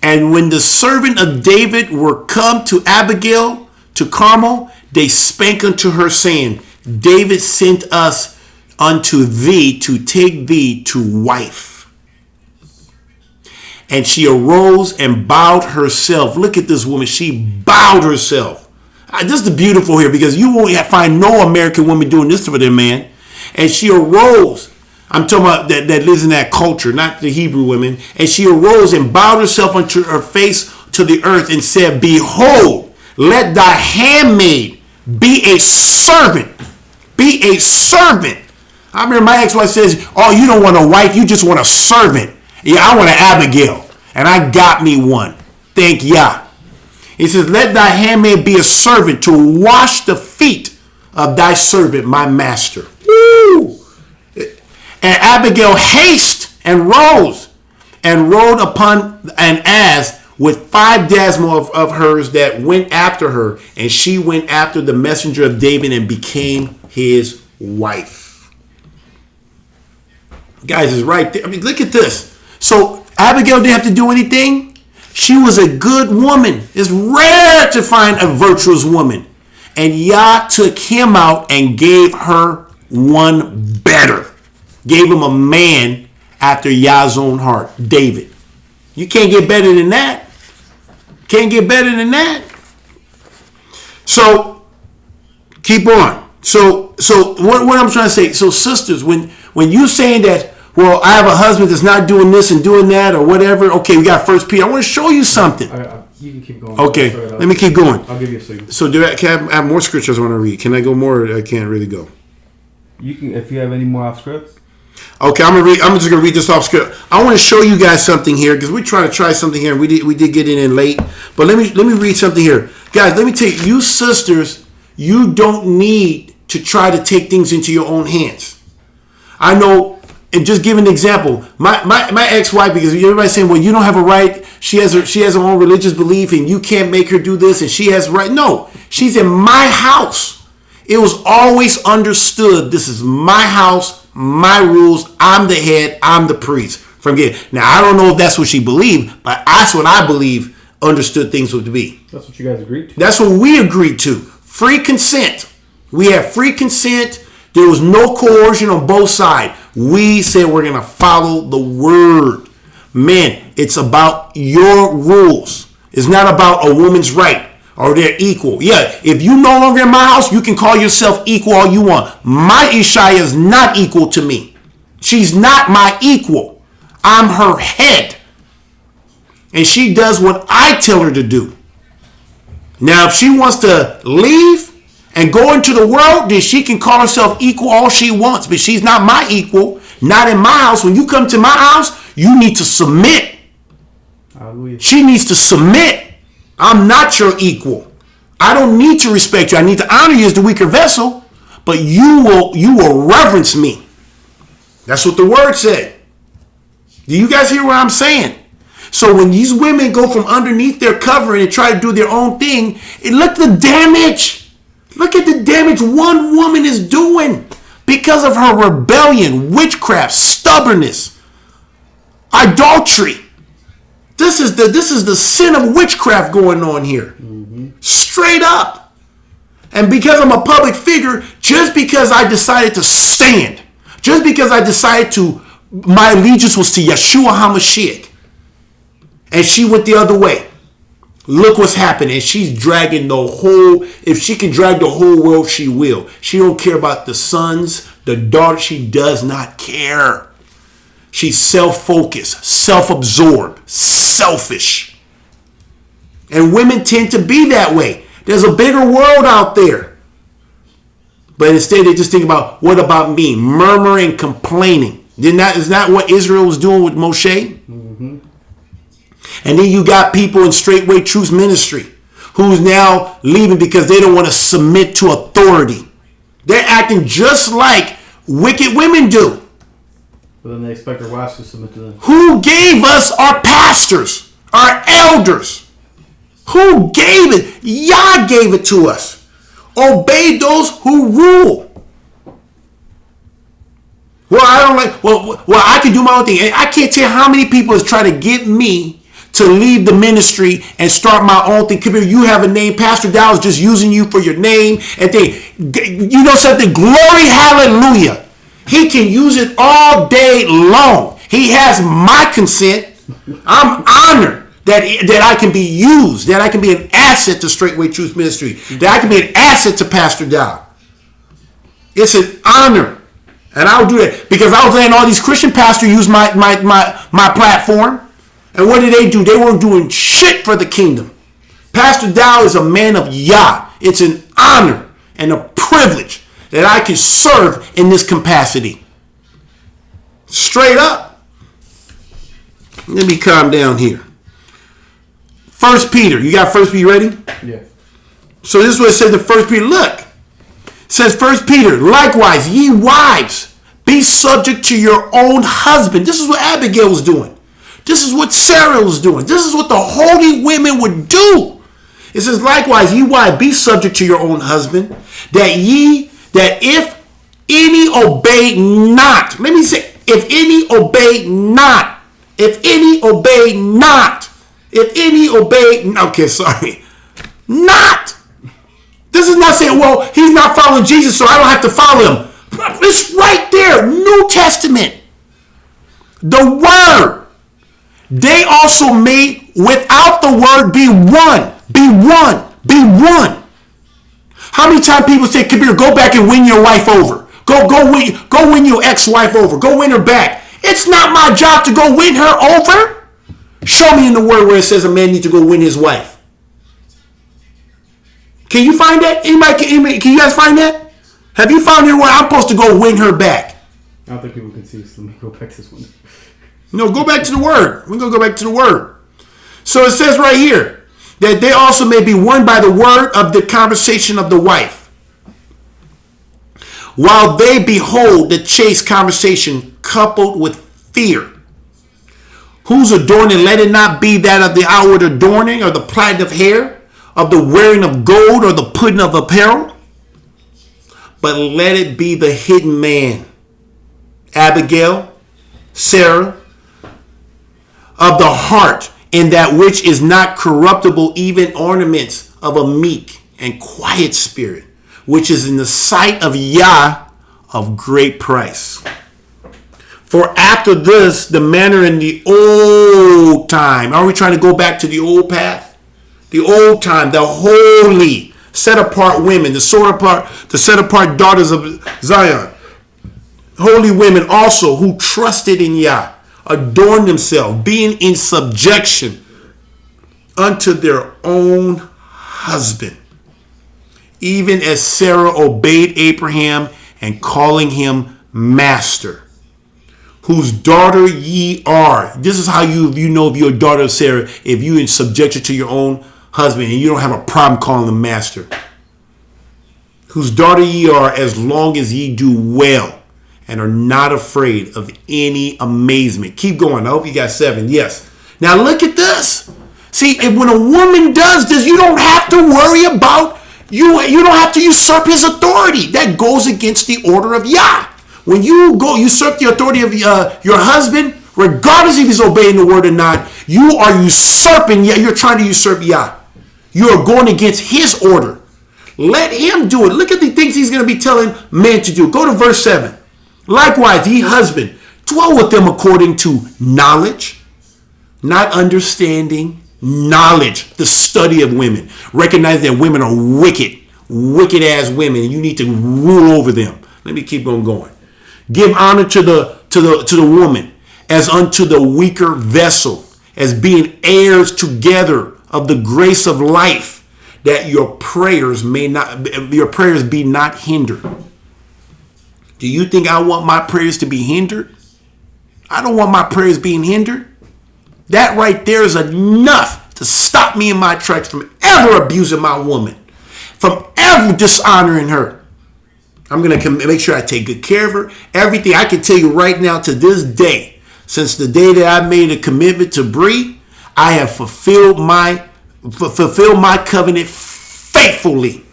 And when the servant of David were come to Abigail to Carmel, they spake unto her, saying, David sent us unto thee to take thee to wife. And she arose and bowed herself. Look at this woman. She bowed herself. This is the beautiful here, because you won't find no American woman doing this for their man. And she arose. I'm talking about that lives in that culture, not the Hebrew women. And she arose and bowed herself unto her face to the earth and said, behold, let thy handmaid be a servant. Be a servant. I remember my ex-wife says, oh, you don't want a wife, you just want a servant. Yeah, I want an Abigail, and I got me one. Thank Yah. He says, let thy handmaid be a servant to wash the feet of thy servant, my master. Woo! And Abigail hasted and rose and rode upon an ass with 5 dazzle of hers that went after her, and she went after the messenger of David and became his wife. Guys, is right there. I mean, look at this. So Abigail didn't have to do anything. She was a good woman. It's rare to find a virtuous woman. And Yah took him out and gave her one better. Gave him a man after Yah's own heart, David. You can't get better than that. Can't get better than that. So keep on. So what I'm trying to say. So sisters, when you saying that, well, I have a husband that's not doing this and doing that or whatever. Okay, we got 1 Peter. I want to show you something. You can keep going. Okay, let me keep going. I'll give you a signal. So can I have more scriptures I want to read? Can I go more, or I can't really go? You can, if you have any more off script. Okay, I'm just gonna read this off script. I want to show you guys something here, because we're trying to try something here. We did get it in late, but let me read something here, guys. Let me tell you, sisters, you don't need to try to take things into your own hands. I know. And just give an example, my ex-wife, because everybody's saying, well, you don't have a right. She has her own religious belief, and you can't make her do this, and she has right. No, she's in my house. It was always understood. This is my house, my rules. I'm the head. I'm the priest. Now, I don't know if that's what she believed, but that's what I believe understood things would be. That's what you guys agreed to. That's what we agreed to. Free consent. We had free consent. There was no coercion on both sides. We said we're going to follow the word. Men, it's about your rules. It's not about a woman's right or they're equal. Yeah, if you no longer in my house, you can call yourself equal all you want. My Isha is not equal to me. She's not my equal. I'm her head. And she does what I tell her to do. Now, if she wants to leave and go into the world, then she can call herself equal all she wants. But she's not my equal. Not in my house. When you come to my house, you need to submit. Hallelujah. She needs to submit. I'm not your equal. I don't need to respect you. I need to honor you as the weaker vessel. But you will reverence me. That's what the word said. Do you guys hear what I'm saying? So when these women go from underneath their covering and try to do their own thing, look at the damage. Look at the damage one woman is doing because of her rebellion, witchcraft, stubbornness, adultery. This is the sin of witchcraft going on here. Mm-hmm. Straight up. And because I'm a public figure, just because I decided to stand, just because I decided my allegiance was to Yeshua HaMashiach, and she went the other way. Look what's happening. She's dragging if she can drag the whole world, she will. She don't care about the sons, the daughter. She does not care. She's self-focused, self-absorbed, selfish. And women tend to be that way. There's a bigger world out there. But instead they just think about, what about me? Murmuring, complaining. Is that what Israel was doing with Moshe? Mm-hmm. And then you got people in Straightway Truth Ministry who's now leaving because they don't want to submit to authority. They're acting just like wicked women do. But then they expect their wives to submit to them. Who gave us our pastors, our elders? Who gave it? Yah gave it to us. Obey those who rule. Well, I don't like. Well, I can do my own thing. I can't tell how many people is trying to get me to leave the ministry and start my own thing. Come here, you have a name. Pastor Dow is just using you for your name and thing. You know something? Glory, hallelujah. He can use it all day long. He has my consent. I'm honored that I can be used, that I can be an asset to Straightway Truth Ministry, that I can be an asset to Pastor Dow. It's an honor. And I'll do that because I was letting all these Christian pastors use my platform. And what did they do? They weren't doing shit for the kingdom. Pastor Dow is a man of Yah. It's an honor and a privilege that I can serve in this capacity. Straight up. Let me calm down here. 1 Peter. You got 1 Peter ready? Yeah. So this is what it says in 1 Peter. Look. It says 1 Peter, likewise, ye wives, be subject to your own husband. This is what Abigail was doing. This is what Sarah was doing. This is what the holy women would do. It says, likewise, ye wives, be subject to your own husband, that if any obey not, let me say, if any obey not, okay, sorry, not. This is not saying, well, he's not following Jesus, so I don't have to follow him. It's right there, New Testament. The word. They also may, without the word, be one. Be one. Be one. How many times people say, Kabir, go back and win your wife over. Go win your ex-wife over. Go win her back. It's not my job to go win her over. Show me in the word where it says a man needs to go win his wife. Can you find that? Anybody, can you guys find that? Have you found it where I'm supposed to go win her back? I don't think people can see, so let me go back to this one. No, go back to the word. We're going to go back to the word. So it says right here that they also may be won by the word of the conversation of the wife, while they behold the chaste conversation coupled with fear. Whose adorning, let it not be that of the outward adorning or the plaiting of hair, of the wearing of gold or the putting of apparel, but let it be the hidden man. Abigail, Sarah, of the heart, in that which is not corruptible, even ornaments of a meek and quiet spirit, which is in the sight of Yah of great price. For after this, the manner in the old time. Are we trying to go back to the old path? The old time, the holy, set apart women, the set apart daughters of Zion. Holy women also who trusted in Yah, adorned themselves, being in subjection unto their own husband, even as Sarah obeyed Abraham and calling him master, whose daughter ye are. This is how you know if you're a daughter of Sarah, if you in subjection to your own husband and you don't have a problem calling him master. Whose daughter ye are, as long as ye do well and are not afraid of any amazement. Keep going. I hope you got 7. Yes. Now look at this. See, when a woman does this, you don't have to worry about, you don't have to usurp his authority. That goes against the order of Yah. When you go usurp the authority of your husband, regardless if he's obeying the word or not, you are usurping, you're trying to usurp Yah. You are going against his order. Let him do it. Look at the things he's going to be telling men to do. Go to verse 7. Likewise, ye husband, dwell with them according to knowledge, not understanding, knowledge, the study of women. Recognize that women are wicked ass women. You need to rule over them. Let me keep on going. Give honor to the woman as unto the weaker vessel, as being heirs together of the grace of life, that your prayers be not hindered. Do you think I want my prayers to be hindered? I don't want my prayers being hindered. That right there is enough to stop me in my tracks from ever abusing my woman, from ever dishonoring her. I'm going to make sure I take good care of her. Everything I can tell you right now to this day, since the day that I made a commitment to Bree, I have fulfilled my covenant faithfully.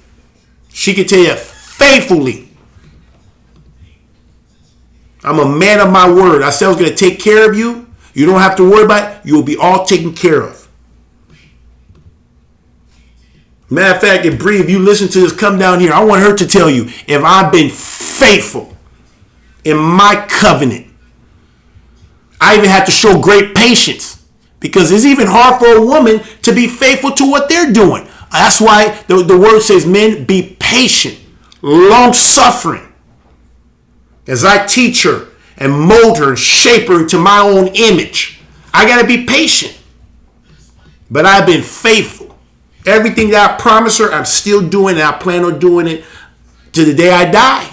She can tell you faithfully. I'm a man of my word. I said I was going to take care of you. You don't have to worry about it. You'll be all taken care of. Matter of fact, if Bree, if you listen to this, come down here. I want her to tell you if I've been faithful in my covenant. I even have to show great patience because it's even hard for a woman to be faithful to what they're doing. That's why the word says, men, be patient, long-suffering. As I teach her and mold her and shape her into my own image, I got to be patient. But I've been faithful. Everything that I promised her, I'm still doing it. I plan on doing it to the day I die.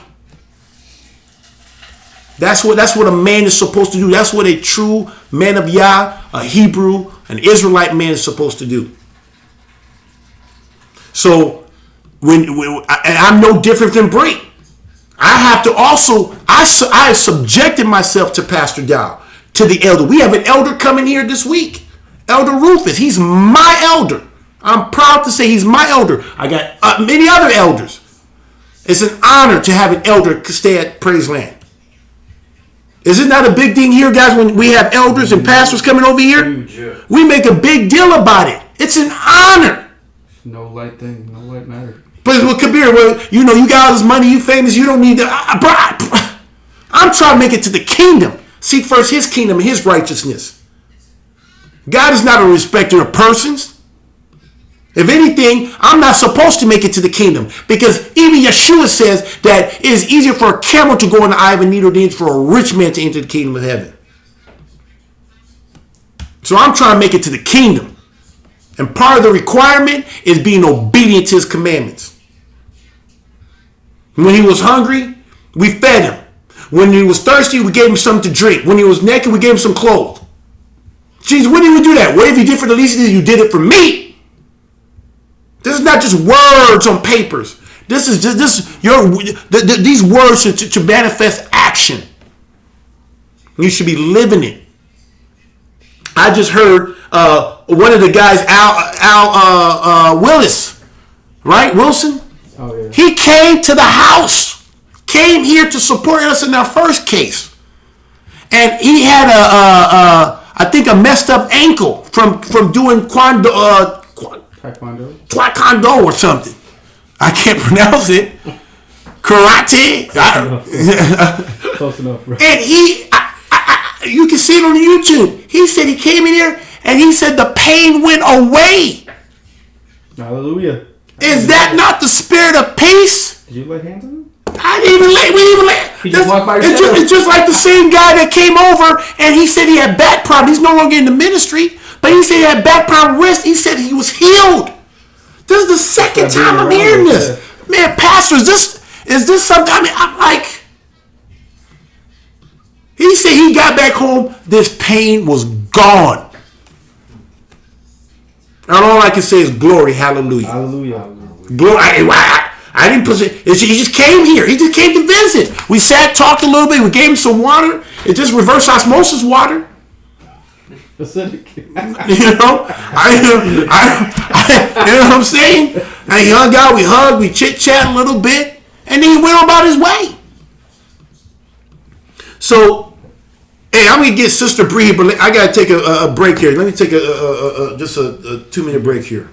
That's what a man is supposed to do. That's what a true man of Yah, a Hebrew, an Israelite man is supposed to do. So when I'm no different than Bree. I have to also, I have subjected myself to Pastor Dow, to the elder. We have an elder coming here this week. Elder Rufus. He's my elder. I'm proud to say he's my elder. I got many other elders. It's an honor to have an elder stay at Praise Land. Is it not a big thing here, guys, when we have elders and pastors coming over here? Huge. We make a big deal about it. It's an honor. No light thing, no light matter. But with Kabir, well, you know, you got all this money, you famous, you don't need to. I'm trying to make it to the kingdom. Seek first his kingdom and his righteousness. God is not a respecter of persons. If anything, I'm not supposed to make it to the kingdom because even Yeshua says that it is easier for a camel to go in the eye of a needle than for a rich man to enter the kingdom of heaven. So I'm trying to make it to the kingdom. And part of the requirement is being obedient to his commandments. When he was hungry, we fed him. When he was thirsty, we gave him something to drink. When he was naked, we gave him some clothes. Jesus, when did we do that? Whatever you did for the least of these, you did it for me. This is not just words on papers. This is just these words to manifest action. You should be living it. I just heard one of the guys, Al Willis, right? Wilson? Oh, yeah. He came to the house, came here to support us in our first case. And he had I think a messed up ankle from doing Taekwondo or something. I can't pronounce it. Karate. Close enough, bro. And you can see it on YouTube. He said he came in here and he said the pain went away. Hallelujah. Is that not the spirit of peace? Did you lay hands on him? I didn't even lay. We didn't even lay. He just walked by your shadow. It's just like the same guy that came over and he said he had back problems. He's no longer in the ministry, but he said he had back problem wrist. He said he was healed. This is the second time I'm hearing this. Man, pastor, is this something? I mean, I'm like, he said he got back home, this pain was gone. And all I can say is glory, hallelujah. Hallelujah. Glory. I didn't put it. He just came here. He just came to visit. We sat, talked a little bit. We gave him some water. It just reverse osmosis water. Acidic. You know, you know what I'm saying? And he hung out. We hugged. We chit chat a little bit, and then he went about his way. So, hey, I'm gonna get Sister Bree, but I gotta take a break here. Let me take just a 2-minute break here.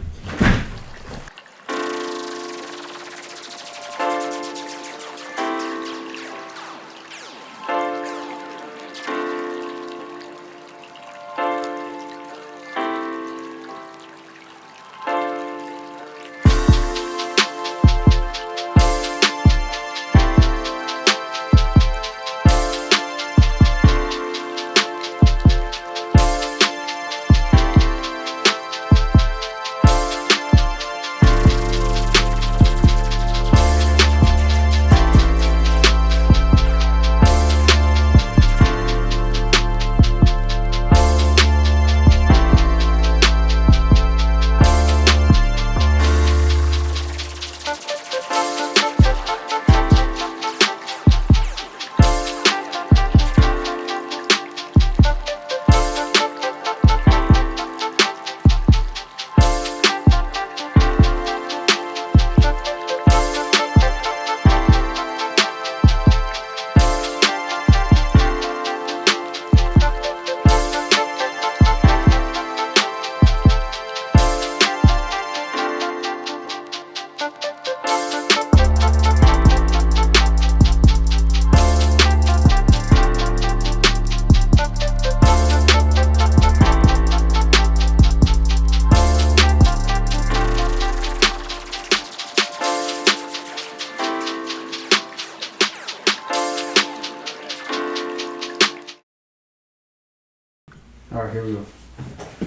here we go.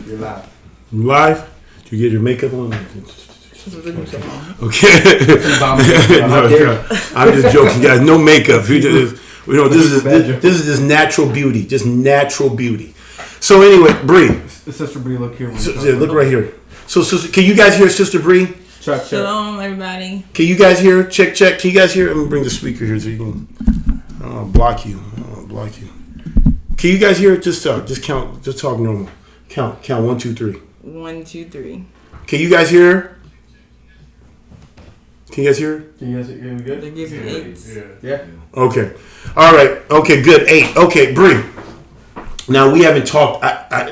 You're live. Live? Did you get your makeup on? Okay. No, I'm just joking, guys. No makeup. This is just natural beauty. Just natural beauty. So anyway, Bree. Sister Bree, look here. Look right here. So, can you guys hear Sister Bree? Check. Shalom, everybody. Can you guys hear? Check. Can you guys hear? I'm gonna bring the speaker here so you can. I don't want to block you. Can you guys hear? Just count. Just talk normal. Count. 1, 2, 3. 1, 2, 3. Can you guys hear? Can you guys hear? Can you guys hear me good? They're giving 8s. Yeah. Okay. All right. Okay. Good. 8. Okay, Bree. Now we haven't talked.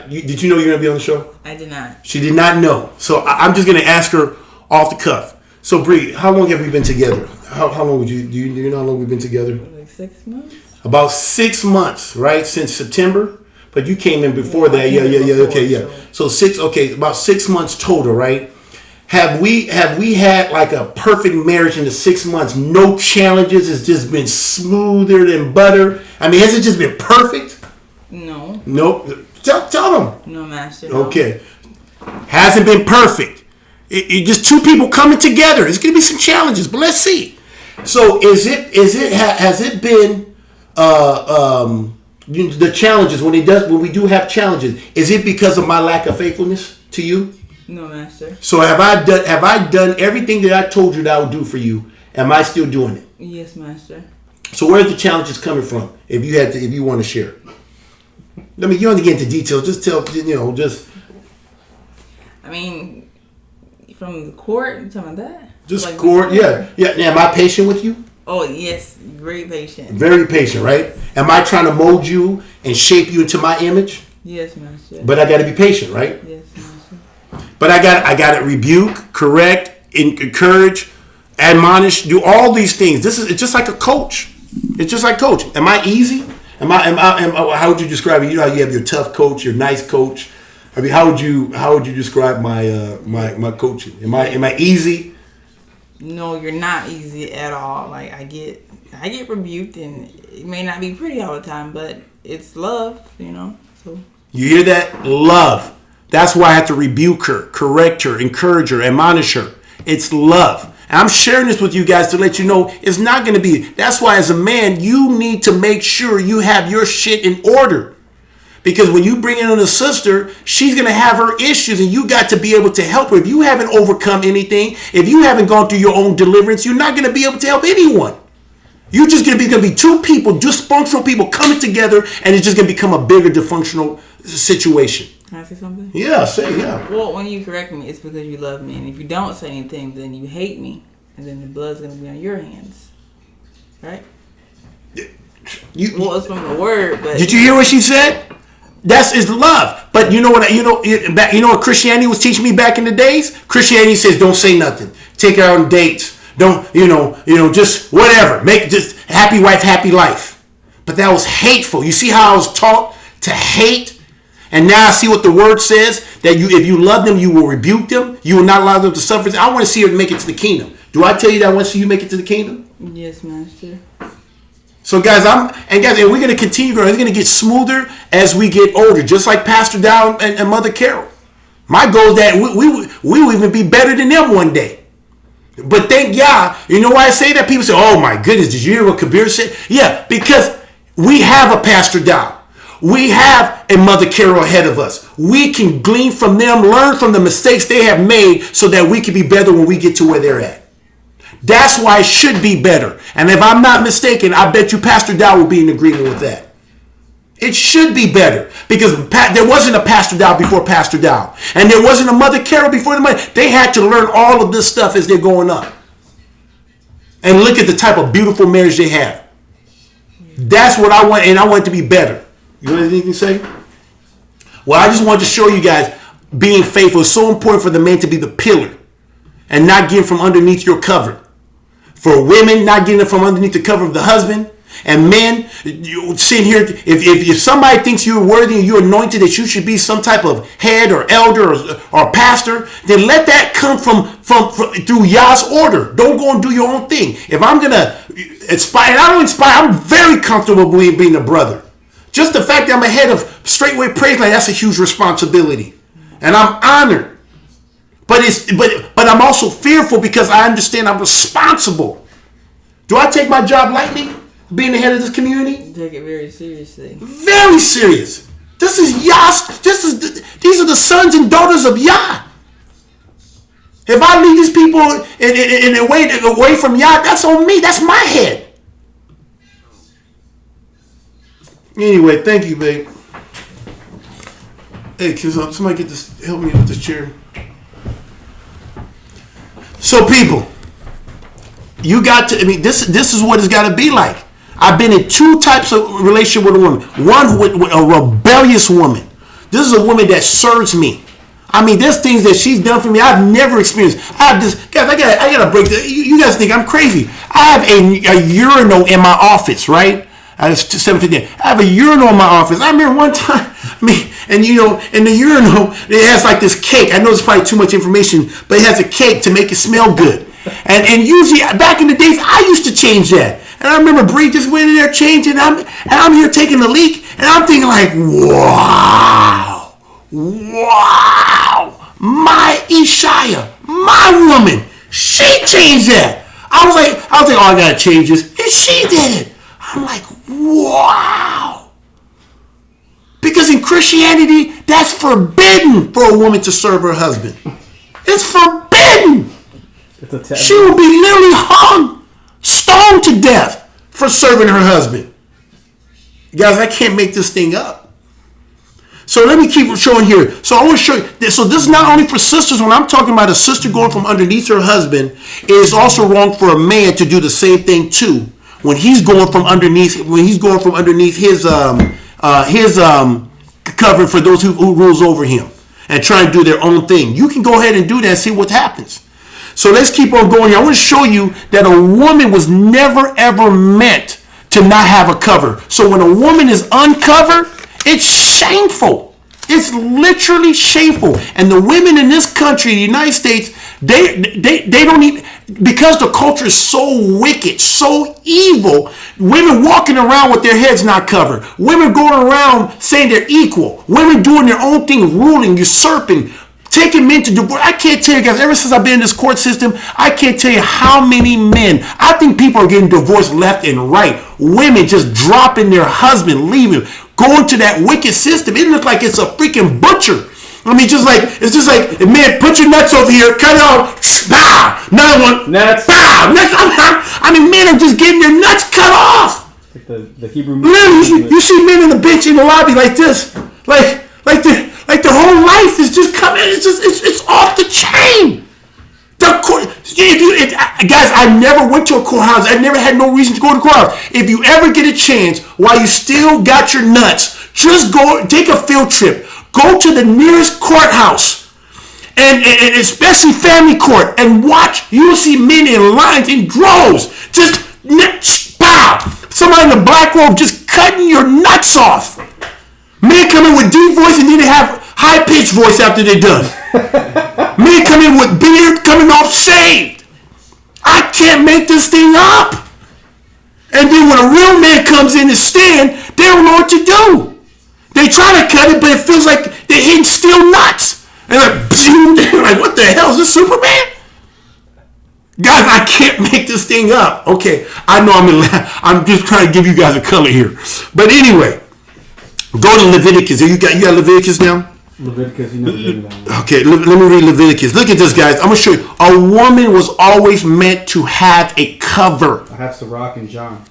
Did you know you're gonna be on the show? I did not. She did not know. So I'm just gonna ask her off the cuff. So Bree, how long have we been together? How long would you do you know how long we've been together? Like 6 months. About 6 months, right? Since September. But you came in before that. Yeah. Okay, yeah. So 6. Okay, about 6 months total, right? Have we had like a perfect marriage in the 6 months? No challenges. It's just been smoother than butter. I mean, has it just been perfect? No. Nope. Tell them. No, Master. No. Okay. Hasn't been perfect. It just two people coming together. There's gonna be some challenges, but let's see. So has it been the challenges when we do have challenges? Is it because of my lack of faithfulness to you? No, Master. So have I done everything that I told you that I would do for you? Am I still doing it? Yes, Master. So where's the challenges coming from? If you want to share. I mean, you don't have to get into details. Just tell, I mean, from the court, you talking about that? Just like court, yeah. Am I patient with you? Oh, yes. Very patient. Very patient, right? Am I trying to mold you and shape you into my image? Yes, Master. But I got to be patient, right? Yes, Master. But I got to rebuke, correct, encourage, admonish, do all these things. It's just like a coach. It's just like coach. Am I easy? Am I? How would you describe it? You know how you have your tough coach, your nice coach. I mean, how would you describe my coaching? Am I easy? No, you're not easy at all. Like I get rebuked, and it may not be pretty all the time, but it's love, So You hear that? Love. That's why I have to rebuke her, correct her, encourage her, admonish her. It's love. And I'm sharing this with you guys to let you know it's not going to be. That's why as a man, you need to make sure you have your shit in order. Because when you bring in a sister, she's going to have her issues and you got to be able to help her. If you haven't overcome anything, if you haven't gone through your own deliverance, you're not going to be able to help anyone. You're just going to be two people, dysfunctional people coming together, and it's just going to become a bigger dysfunctional situation. Can I say something? Yeah, say yeah. Well, when you correct me, it's because you love me. And if you don't say anything, then you hate me. And then the blood's going to be on your hands. Right? Well, it's from the word, but... Did you hear what she said? Is love. But you know what what Christianity was teaching me back in the days? Christianity says don't say nothing. Take her on dates. Don't, just whatever. Make just happy wife, happy life. But that was hateful. You see how I was taught to hate? And now I see what the word says, that if you love them, you will rebuke them. You will not allow them to suffer. I want to see her make it to the kingdom. Do I tell you that I want to see you make it to the kingdom? Yes, Master. So guys, and we're going to continue growing. It's going to get smoother as we get older, just like Pastor Dow and Mother Carol. My goal is that we will even be better than them one day. But thank God, you know why I say that? People say, oh my goodness, did you hear what Kabir said? Yeah, because we have a Pastor Dow. We have a Mother Carol ahead of us. We can glean from them, learn from the mistakes they have made so that we can be better when we get to where they're at. That's why it should be better. And if I'm not mistaken, I bet you Pastor Dow will be in agreement with that. It should be better because there wasn't a Pastor Dow before Pastor Dow. And there wasn't a Mother Carol before the mother. They had to learn all of this stuff as they're going up. And look at the type of beautiful marriage they have. That's what I want, and I want it to be better. You have anything to say? Well, I just wanted to show you guys being faithful is so important for the man to be the pillar and not getting from underneath your cover. For women, not getting from underneath the cover of the husband. And men, you sitting here, if somebody thinks you're worthy and you're anointed that you should be some type of head or elder or pastor, then let that come from through Yah's order. Don't go and do your own thing. If I'm going to inspire, and I don't inspire, I'm very comfortable being a brother Just the fact that I'm a head of Straightway Praise Line, that's a huge responsibility. And I'm honored. But I'm also fearful because I understand I'm responsible. Do I take my job lightly, being the head of this community? Take it very seriously. Very serious. This is Yah's. These are the sons and daughters of Yah. If I lead these people in a way away from Yah, that's on me. That's my head. Anyway, thank you, babe. Hey, can somebody help me with this chair? So, people, you got to. I mean, this is what it's got to be like. I've been in two types of relationship with a woman. One with a rebellious woman. This is a woman that serves me. I mean, there's things that she's done for me I've never experienced. I have this, guys. I gotta break this. You guys think I'm crazy? I have a urinal in my office, right? It's 7:50. I have a urinal in my office. I remember one time. And in the urinal, it has like this cake. I know it's probably too much information, but it has a cake to make it smell good. And usually back in the days, I used to change that. And I remember Bree just went in there changing. And I'm here taking a leak, and I'm thinking like, wow, my Ishaya, my woman, she changed that. I was like, oh, I gotta change this, and she did it. I'm like, wow. Because in Christianity, that's forbidden for a woman to serve her husband. It's forbidden. She will be literally hung, stoned to death for serving her husband. Guys, I can't make this thing up. So let me keep showing here. So I want to show you this. So this is not only for sisters. When I'm talking about a sister going from underneath her husband, it is also wrong for a man to do the same thing too. When he's going from underneath his covering for those who rules over him and try and do their own thing. You can go ahead and do that and see what happens. So let's keep on going here. I want to show you that a woman was never ever meant to not have a cover. So when a woman is uncovered, it's shameful. It's literally shameful. And the women in this country, the United States, they don't even, because the culture is so wicked, so evil, women walking around with their heads not covered. Women going around saying they're equal. Women doing their own thing, ruling, usurping, taking men to divorce. I can't tell you guys, ever since I've been in this court system, I can't tell you how many men. I think people are getting divorced left and right. Women just dropping their husband, leaving, going to that wicked system. It looks like it's a freaking butcher. I mean, it's just like, man, put your nuts over here, cut it off, bow, another one, nuts, bow, nuts. I mean, men are just getting their nuts cut off. Like the Hebrew. Literally, you see men in the bench in the lobby like this, like the whole life is just coming. It's off the chain. Guys, I never went to a courthouse. I never had no reason to go to a courthouse. If you ever get a chance, while you still got your nuts, just go take a field trip. Go to the nearest courthouse, and especially family court, and watch. You will see men in lines in droves. Just pow! Somebody in a black robe just cutting your nuts off. Men come in with deep voice and then they have high pitched voice after they're done. Men come in with beard coming off shaved. I can't make this thing up. And then when a real man comes in and stand, they don't know what to do. They try to cut it, but it feels like they're hitting steel nuts. And they're like, what the hell, is this Superman? Guys, I can't make this thing up. Okay, I know I'm just trying to give you guys a color here. But anyway, go to Leviticus. You got Leviticus now? Leviticus, you never read that. Okay, let me read Leviticus. Look at this, guys. I'm going to show you. A woman was always meant to have a cover. I have Sirach and John.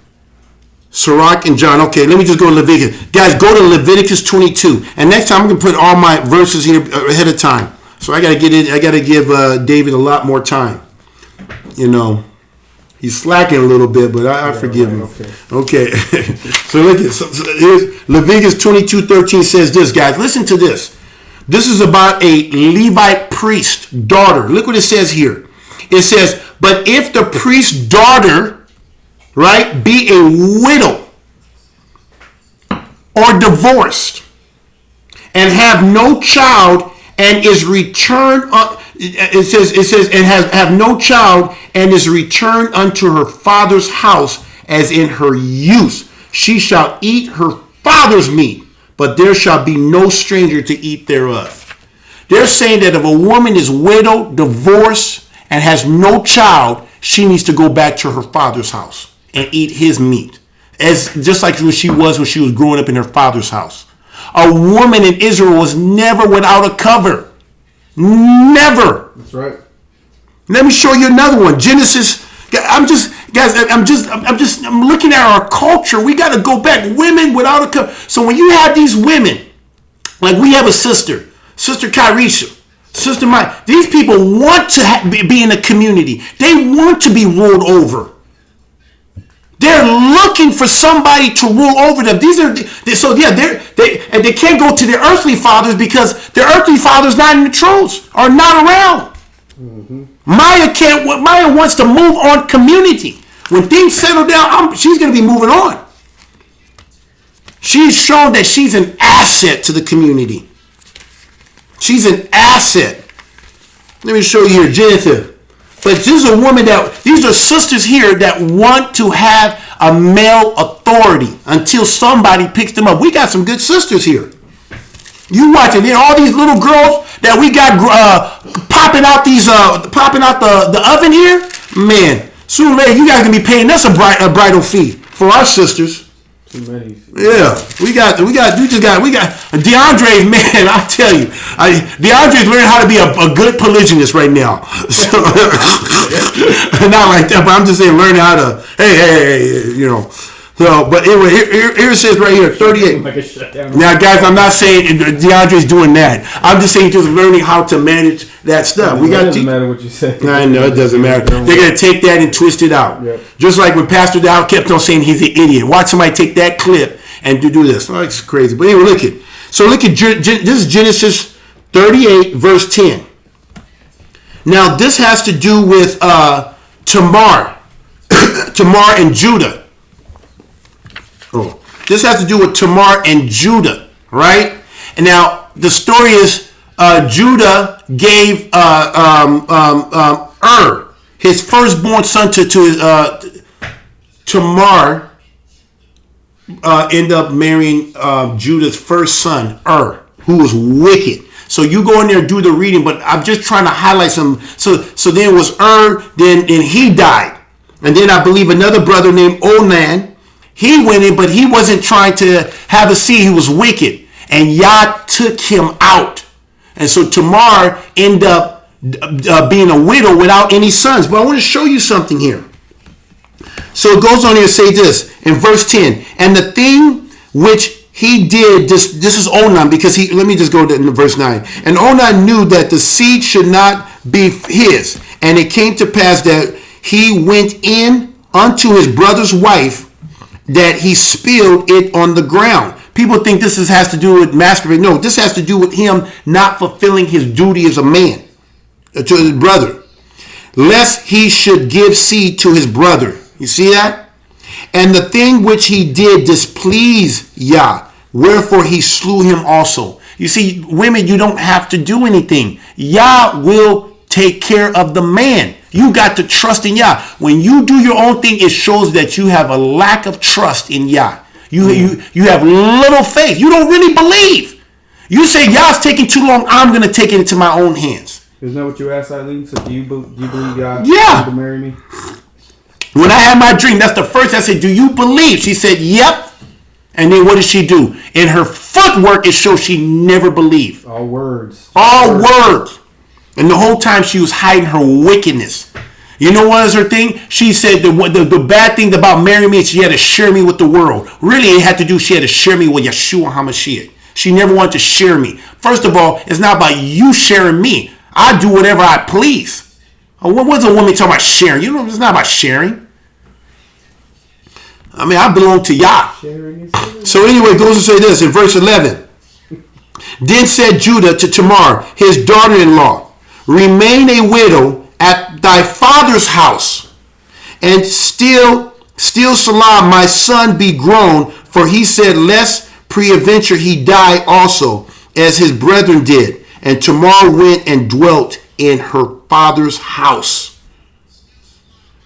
Sirach and John. Okay, let me just go to Leviticus. Guys, go to Leviticus 22. And next time I'm going to put all my verses here ahead of time. So I got to get in. I got to give David a lot more time. You know, he's slacking a little bit, but I forgive him. Okay. So look at here's Leviticus 22:13 says this, guys. Listen to this. This is about a Levite priest daughter. Look what it says here. It says, but if the priest's daughter, right, be a widow or divorced and have no child and is returned, it says, and have no child and is returned unto her father's house as in her youth, she shall eat her father's meat, but there shall be no stranger to eat thereof. They're saying that if a woman is widowed, divorced, and has no child, she needs to go back to her father's house and eat his meat. Just like she was when she was growing up in her father's house. A woman in Israel was never without a cover. Never. That's right. Let me show you another one. Genesis. I'm looking at our culture. We got to go back. Women without a cover. So when you have these women, like we have a sister, Sister Kyrisha, Sister Mike, these people want to be in a community. They want to be ruled over. They're looking for somebody to rule over them. They can't go to their earthly fathers because their earthly fathers not in the thrones, are not around. Mm-hmm. Maya wants to move on community. When things settle down, she's going to be moving on. She's shown that she's an asset to the community. She's an asset. Let me show you here, Jennifer. But this is a woman these are sisters here that want to have a male authority until somebody picks them up. We got some good sisters here. You watching there, all these little girls that we got popping out the oven here. Man, sooner or later you guys gonna be paying us a bridal fee for our sisters. Too many. Yeah, we got DeAndre, man. I tell you, DeAndre's learning how to be a good polygynist right now. So, not like that, but I'm just saying, learning how to. Hey, you know. So, but anyway, here it says right here, 38. Now, guys, I'm not saying DeAndre's doing that. I'm just saying just learning how to manage that stuff. It doesn't matter what you say. I know, it doesn't matter. They're going to take that and twist it out. Yep. Just like when Pastor Dow kept on saying he's an idiot. Watch somebody take that clip and do this. Oh, it's crazy. But anyway, look at this is Genesis 38, verse 10. Now, this has to do with Tamar. Tamar and Judah. Oh, this has to do with Tamar and Judah, right? And now the story is Judah gave his firstborn son to Tamar. Ended up marrying Judah's first son, who was wicked. So you go in there and do the reading, but I'm just trying to highlight some. So then it was then he died, and then I believe another brother named Onan. He went in, but he wasn't trying to have a seed. He was wicked. And Yah took him out. And so Tamar ended up being a widow without any sons. But I want to show you something here. So it goes on here to say this in verse 10. And the thing which he did, this is Onan, because let me just go to verse 9. And Onan knew that the seed should not be his. And it came to pass that he went in unto his brother's wife, that he spilled it on the ground. People think this has to do with masturbating. No, this has to do with him not fulfilling his duty as a man to his brother, lest he should give seed to his brother. You see that? And the thing which he did displeased Yah, wherefore he slew him also. You see, women, you don't have to do anything. Yah will take care of the man. You got to trust in Yah. When you do your own thing, it shows that you have a lack of trust in Yah. You have little faith. You don't really believe. You say Yah's taking too long. I'm going to take it into my own hands. Isn't that what you asked, Eileen? So do you believe Yah to marry me? When I had my dream, that's the first I said, do you believe? She said, yep. And then what did she do? In her footwork, it shows she never believed. All words. All words. And the whole time she was hiding her wickedness. You know what was her thing? She said the bad thing about marrying me is she had to share me with the world. Really, it had to do, she had to share me with Yeshua HaMashiach. She never wanted to share me. First of all, it's not about you sharing me. I do whatever I please. What was a woman talking about sharing? You know, it's not about sharing. I mean, I belong to Yah. So anyway, it goes to say this in verse 11. Then said Judah to Tamar, his daughter-in-law, remain a widow at thy father's house, and still Salam, my son, be grown, for he said, lest peradventure he die also, as his brethren did. And Tamar went and dwelt in her father's house.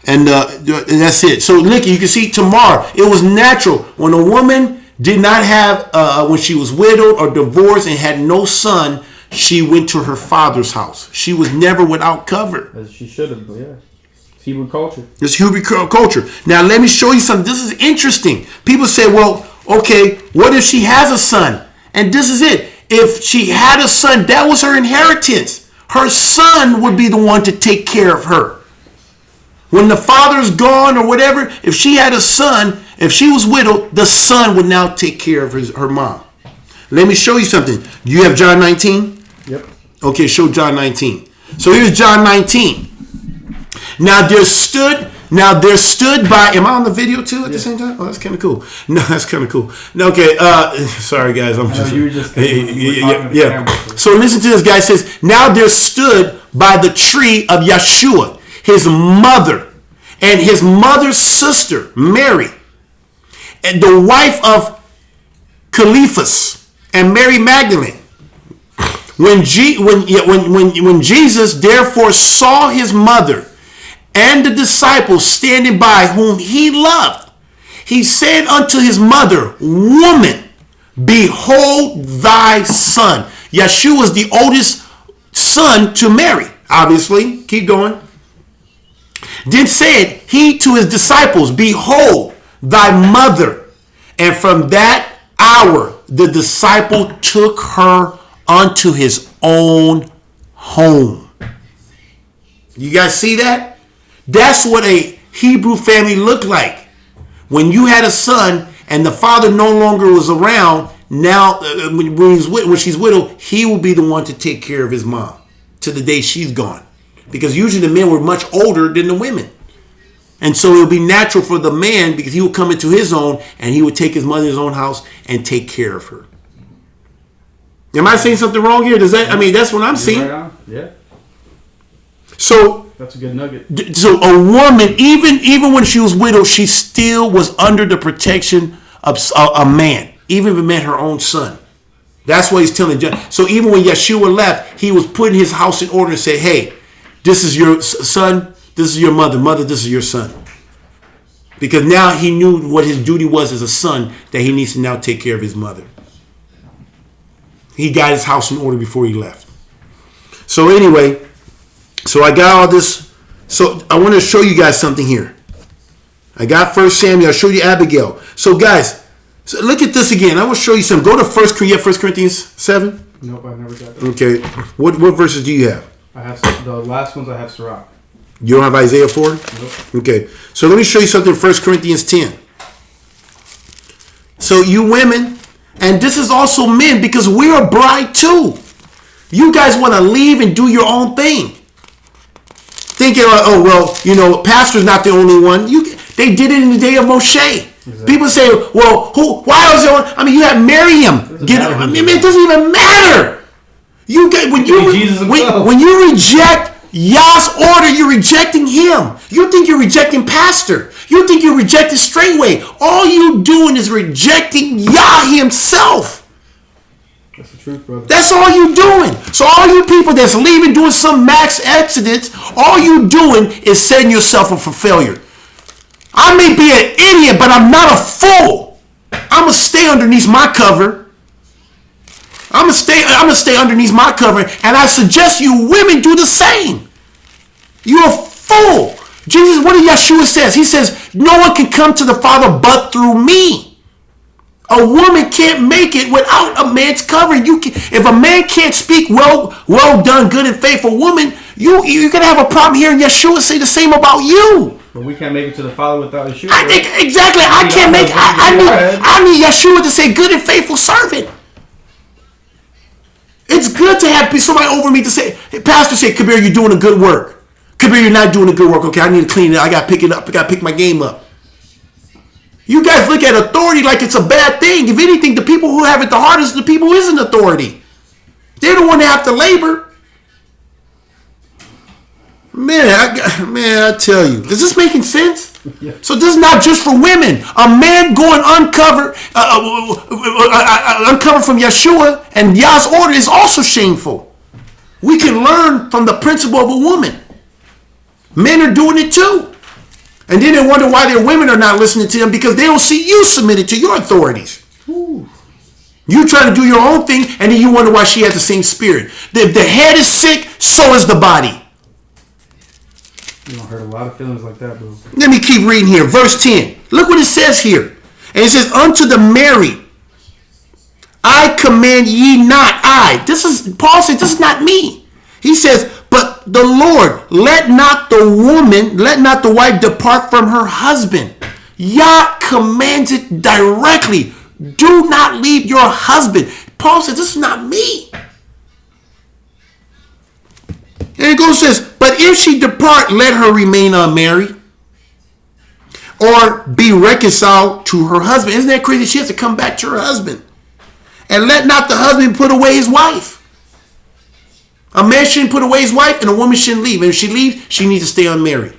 And that's it. So look, you can see Tamar. It was natural. When a woman did not have, when she was widowed or divorced and had no son, she went to her father's house. She was never without cover. As she should have, yeah. It's Hebrew culture. It's Hebrew culture. Now, let me show you something. This is interesting. People say, well, okay, what if she has a son? And this is it. If she had a son, that was her inheritance. Her son would be the one to take care of her. When the father's gone or whatever, if she had a son, if she was widowed, the son would now take care of her mom. Let me show you something. You have John 19? Yep. Okay, show John 19. So here's John 19. Now there stood by. Am I on the video too at the same time? Oh, that's kind of cool. No, that's kind of cool. No, okay. Sorry guys, I'm just. You were just yeah. So listen to this guy. It says, now there stood by the tree of Yeshua, his mother, and his mother's sister Mary, and the wife of Cleophas, and Mary Magdalene. When Jesus therefore saw his mother and the disciples standing by whom he loved, he said unto his mother, Woman, behold thy son. Yeshua was the oldest son to Mary, obviously. Keep going. Then said he to his disciples, Behold thy mother. And from that hour the disciple took her unto his own home. You guys see that? That's what a Hebrew family looked like. When you had a son and the father no longer was around, now when she's widowed, he will be the one to take care of his mom to the day she's gone. Because usually the men were much older than the women. And so it would be natural for the man, because he would come into his own and he would take his mother in his own house and take care of her. Am I saying something wrong here? That's what I'm seeing. Right on. Yeah. So that's a good nugget. So a woman, even when she was widowed, she still was under the protection of a man, even if it meant her own son. That's what he's telling John. So even when Yeshua left, he was putting his house in order and said, hey, this is your son, this is your mother, this is your son. Because now he knew what his duty was as a son, that he needs to now take care of his mother. He got his house in order before he left. So anyway, so I got all this. So I want to show you guys something here. I got 1 Samuel. I showed you Abigail. So guys, so look at this again. I want to show you something. Go to 1 Corinthians 7. Nope, I never got that. Okay. What verses do you have? I have the last ones. I have Sirach. You don't have Isaiah 4? Nope. Okay. So let me show you something in 1 Corinthians 10. So you women, and this is also men, because we're a bride too. You guys want to leave and do your own thing. Thinking, pastor's not the only one. They did it in the day of Moshe. Exactly. People say, well, why was there one? You had Miriam. It doesn't even matter. When you reject Yah's order, you're rejecting him. You think you're rejecting pastor. You think you're rejecting straightway. All you doing is rejecting Yah himself. That's the truth, brother. That's all you doing. So all you people that's leaving, doing some max exodus, all you doing is setting yourself up for failure. I may be an idiot, but I'm not a fool. I'm gonna stay underneath my cover. I'm gonna stay underneath my cover, and I suggest you women do the same. You're a fool. Jesus, what did Yeshua says? He says, no one can come to the Father but through me. A woman can't make it without a man's covering. If a man can't speak well done, good and faithful woman, you're gonna have a problem hearing Yeshua say the same about you. But we can't make it to the Father without Yeshua. Exactly. I need Yeshua to say good and faithful servant. It's good to have somebody over me to say, hey, Pastor say, Kabir, you're doing a good work. Kabir, you're not doing a good work. Okay, I need to clean it. I got to pick it up. I got to pick my game up. You guys look at authority like it's a bad thing. If anything, the people who have it the hardest are the people who isn't authority. They're the one that have to labor. Man, I tell you, is this making sense? Yeah. So this is not just for women. A man going uncovered from Yeshua and Yah's order is also shameful. We can learn from the principle of a woman. Men are doing it too. And then they wonder why their women are not listening to them, because they don't see you submitted to your authorities. You try to do your own thing, and then you wonder why she has the same spirit. If the head is sick, so is the body. You don't hurt a lot of feelings like that, bro. Let me keep reading here. Verse 10. Look what it says here. And it says, unto the married, I command ye not. Paul says, this is not me. He says, but the Lord, let not the wife depart from her husband. Yah commands it directly. Do not leave your husband. Paul says, this is not me. And it goes and says, but if she depart, let her remain unmarried or be reconciled to her husband. Isn't that crazy? She has to come back to her husband. And let not the husband put away his wife. A man shouldn't put away his wife, and a woman shouldn't leave. And if she leaves, she needs to stay unmarried.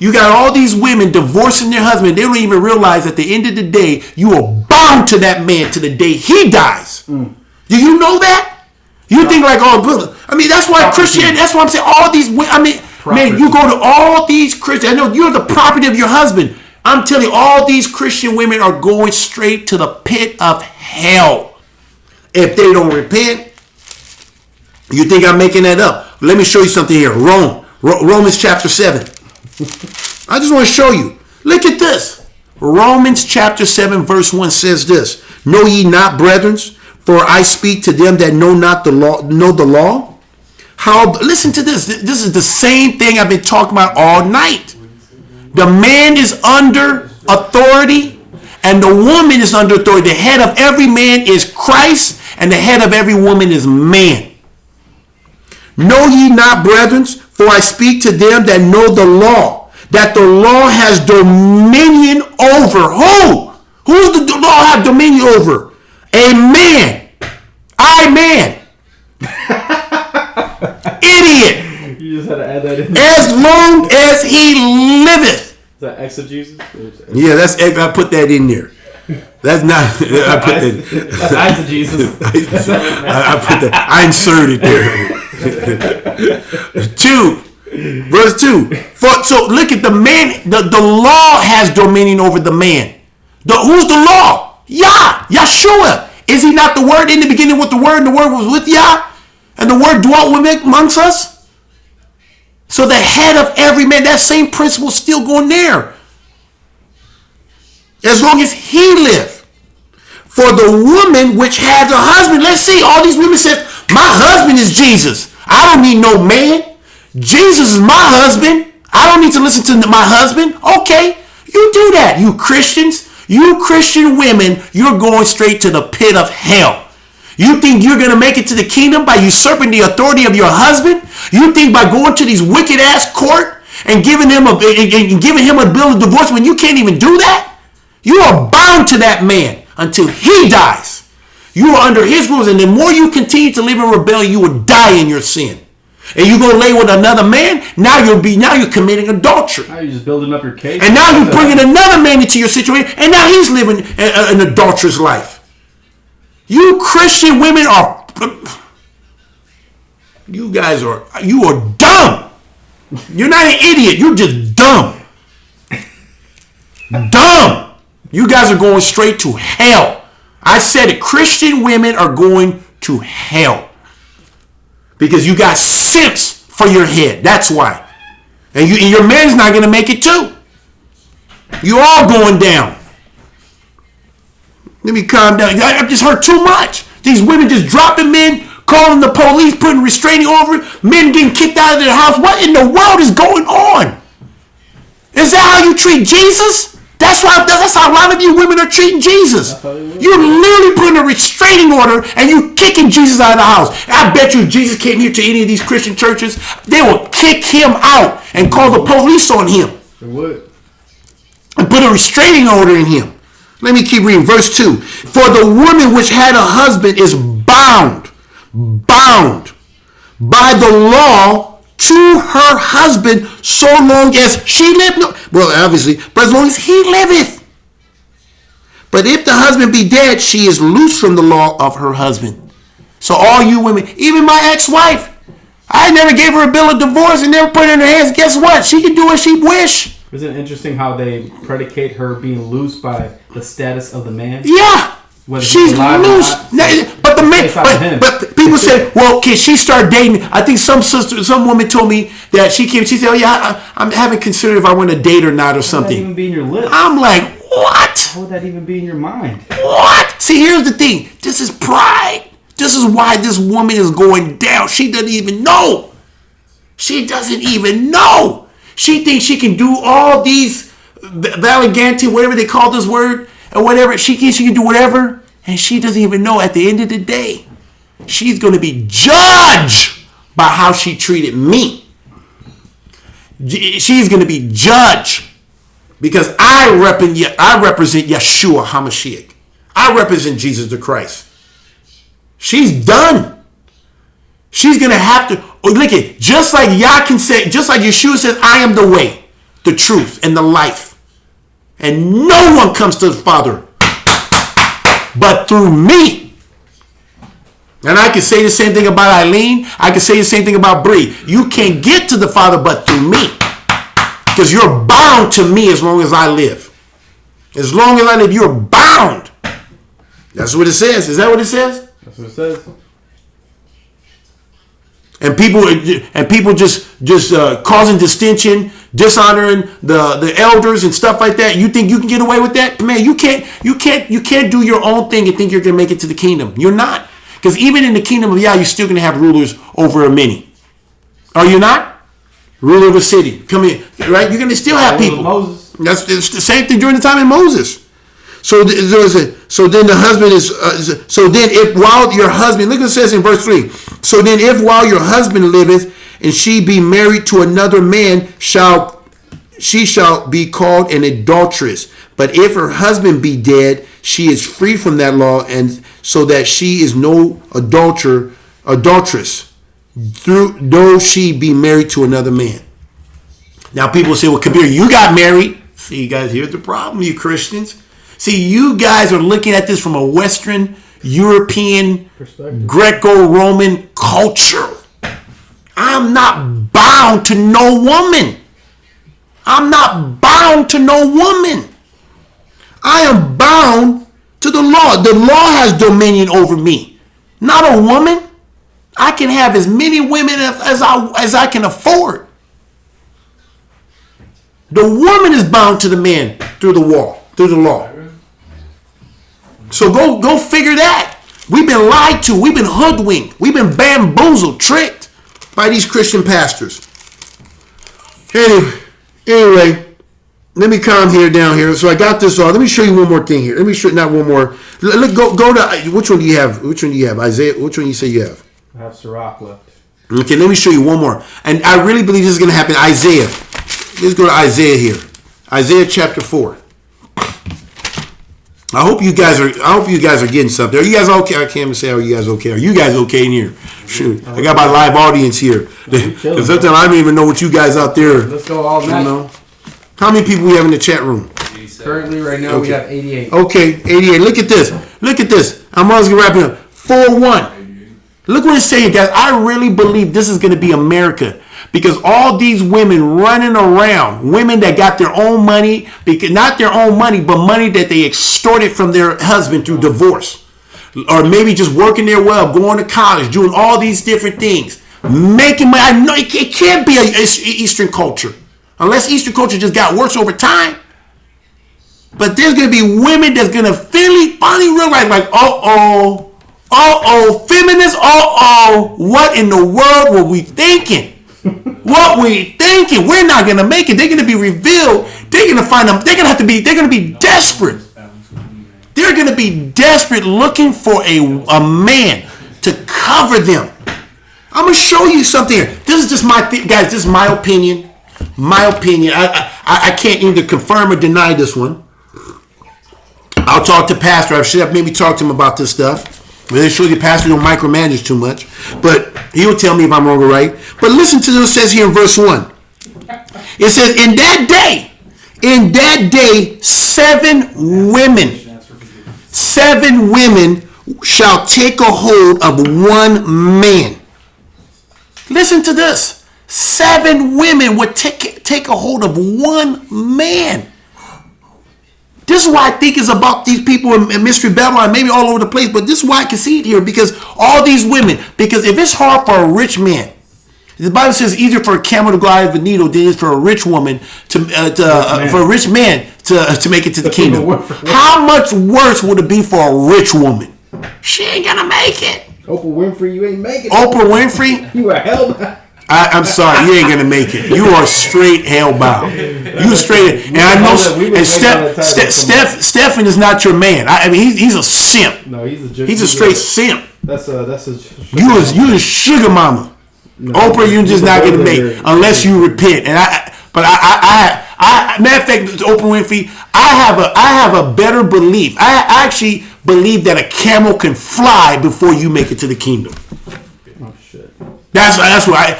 You got all these women divorcing their husband. They don't even realize at the end of the day, you are bound to that man to the day he dies. Do you know that? You think like, oh, brother. I mean, that's why Christianity, that's why I'm saying all these women. I mean, man, you go to all these Christians. I know you're the property of your husband. I'm telling you, all these Christian women are going straight to the pit of hell. If they don't repent. You think I'm making that up? Let me show you something here. Romans chapter 7. I just want to show you. Look at this. Romans chapter 7 verse 1 says this. Know ye not, brethren, for I speak to them that know not the law, know the law. How? Listen to this. This is the same thing I've been talking about all night. The man is under authority and the woman is under authority. The head of every man is Christ and the head of every woman is man. Know ye not, brethren, for I speak to them that know the law, that the law has dominion over. Who? Who does the law have dominion over? A man. Man. Idiot. You just had to add that in. As long as he liveth. Is that exegesis? Yeah, I put that in there. That's not. I put that. That's exegesis. I put that. I inserted there. 2, verse 2. So look at the man. The law has dominion over the man. Who's the law? Yah, Yeshua. Is he not the Word? In the beginning with the Word, and the Word was with Yah, and the Word dwelt amongst us. So the head of every man, that same principle is still going there. As long as he live. For the woman which has a husband, let's see, all these women said, my husband is Jesus. I don't need no man. Jesus is my husband. I don't need to listen to my husband. Okay, you do that. You Christians, you Christian women, you're going straight to the pit of hell. You think you're going to make it to the kingdom by usurping the authority of your husband? You think by going to these wicked ass court and giving him a bill of divorce when you can't even do that? You are bound to that man until he dies. You are under his rules, and the more you continue to live in rebellion, you will die in your sin. And you're gonna lay with another man. Now you're committing adultery. Now you're just building up your case. And now you're bringing another man into your situation, and now he's living an adulterous life. You Christian women are, you are dumb. You're not an idiot. You're just dumb. Dumb. You guys are going straight to hell. I said it. Christian women are going to hell. Because you got simps for your head. That's why. And your man's not going to make it too. You all going down. Let me calm down. I've just heard too much. These women just dropping men, calling the police, putting restraining order, men getting kicked out of their house. What in the world is going on? Is that how you treat Jesus? That's how a lot of you women are treating Jesus. You're literally putting a restraining order and you kicking Jesus out of the house. I bet you if Jesus came here to any of these Christian churches, they will kick him out and call the police on him. They would. And put a restraining order in him. Let me keep reading. Verse 2. For the woman which had a husband is bound by the law to her husband so long as she lived. Well, obviously, but as long as he liveth. But if the husband be dead, she is loose from the law of her husband. So all you women, even my ex-wife, I never gave her a bill of divorce and never put it in her hands. Guess what? She can do what she wish. Isn't it interesting how they predicate her being loose by the status of the man? Yeah. Whether She's he's alive or loose. not, But the man, Based off of him. but people say, well, can she start dating? I think some woman told me that she said, oh yeah, I'm having considered if I want to date or not or How would that something. even be in your lips? I'm like, what? How would that even be in your mind? What? See, here's the thing. This is pride. This is why this woman is going down. She doesn't even know. She doesn't even know. She thinks she can do all these valiganti, whatever they call this word, or whatever. She thinks she can do whatever, and she doesn't even know. At the end of the day, she's going to be judged by how she treated me. She's going to be judged because I represent Yeshua HaMashiach. I represent Jesus the Christ. She's done. She's going to have to, look at, just like Yah can say, just like Yeshua says, I am the way, the truth, and the life. And no one comes to the Father but through me. And I can say the same thing about Eileen. I can say the same thing about Bree. You can't get to the Father but through me. Because you're bound to me as long as I live. As long as I live, you're bound. That's what it says. Is that what it says? That's what it says. And people just causing distinction, dishonoring the elders and stuff like that. You think you can get away with that? Man, you can't do your own thing and think you're gonna make it to the kingdom. You're not. Because even in the kingdom of Yah, you're still gonna have rulers over many. Are you not? Ruler of a city. Come here, right? You're gonna still have people. Moses. It's the same thing during the time of Moses. So then the husband is. So then, if while your husband, look what it says in verse 3. So then, if while your husband liveth, and she be married to another man, she shall be called an adulteress. But if her husband be dead, she is free from that law, and so that she is no adulteress, though she be married to another man. Now people say, well, Kabir, you got married. See, guys, here's the problem, you Christians. See, you guys are looking at this from a Western European Greco-Roman culture. I'm not bound to no woman. I'm not bound to no woman. I am bound to the law. The law has dominion over me, not a woman. I can have as many women as I can afford. The woman is bound to the man through the law. So go figure that. We've been lied to. We've been hoodwinked. We've been bamboozled, tricked by these Christian pastors. Anyway, let me calm here down here. So I got this all. Let me show you one more thing here. Let me show not one more. Go to which one do you have? Which one do you have? Isaiah. Which one you say you have? I have Sirach left. Okay, let me show you one more. And I really believe this is going to happen. Isaiah. Let's go to Isaiah here. Isaiah chapter 4. I hope you guys are getting something. Are you guys okay? I can't even say, are you guys okay? Are you guys okay in here? Shoot, I got my live audience here. Because sometimes I don't even know what you guys out there. Let's go all night. You know. How many people we have in the chat room? Currently, right now, we have 88. Okay, 88. Look at this. Look at this. I'm always going to wrap it up. 4-1. Look what it's saying, guys. I really believe this is going to be America. Because all these women running around, women that got their own money, not their own money, but money that they extorted from their husband through divorce. Or maybe just working their well, going to college, doing all these different things. Making money. I know it can't be an Eastern culture. Unless Eastern culture just got worse over time. But there's going to be women that's going to finally realize, like, feminists, what in the world were we thinking? What we thinking? We're not gonna make it. They're gonna be revealed. They're gonna find them. They're gonna be desperate. They're gonna be desperate looking for a man to cover them. I'm gonna show you something here. This is just guys. This is my opinion. My opinion. I can't either confirm or deny this one. I'll talk to Pastor. I've maybe talked to him about this stuff. They show you Pastor don't micromanage too much, but he'll tell me if I'm wrong or right. But listen to what it says here in verse 1. It says, in that day, 7 women shall take a hold of one man. Listen to this. 7 women would take a hold of one man. This is why I think it's about these people in Mystery Babylon, maybe all over the place, but this is why I can see it here, because all these women, because if it's hard for a rich man, the Bible says easier for a camel to glide over a needle than it is for a rich woman for a rich man to make it to the kingdom. How much worse would it be for a rich woman? She ain't gonna make it. Oprah Winfrey, you ain't making it. Oprah Winfrey, You are hellbound. I'm sorry, you ain't gonna make it. You are straight hellbound. You straight, and I know. And Stephen is not your man. I mean, he's a simp. No, he's a straight simp. That's a. You a sugar mama. No, Oprah, you're just not gonna make it unless you repent. And matter of fact, Oprah Winfrey, I have a better belief. I actually believe that a camel can fly before you make it to the kingdom. Oh shit. That's why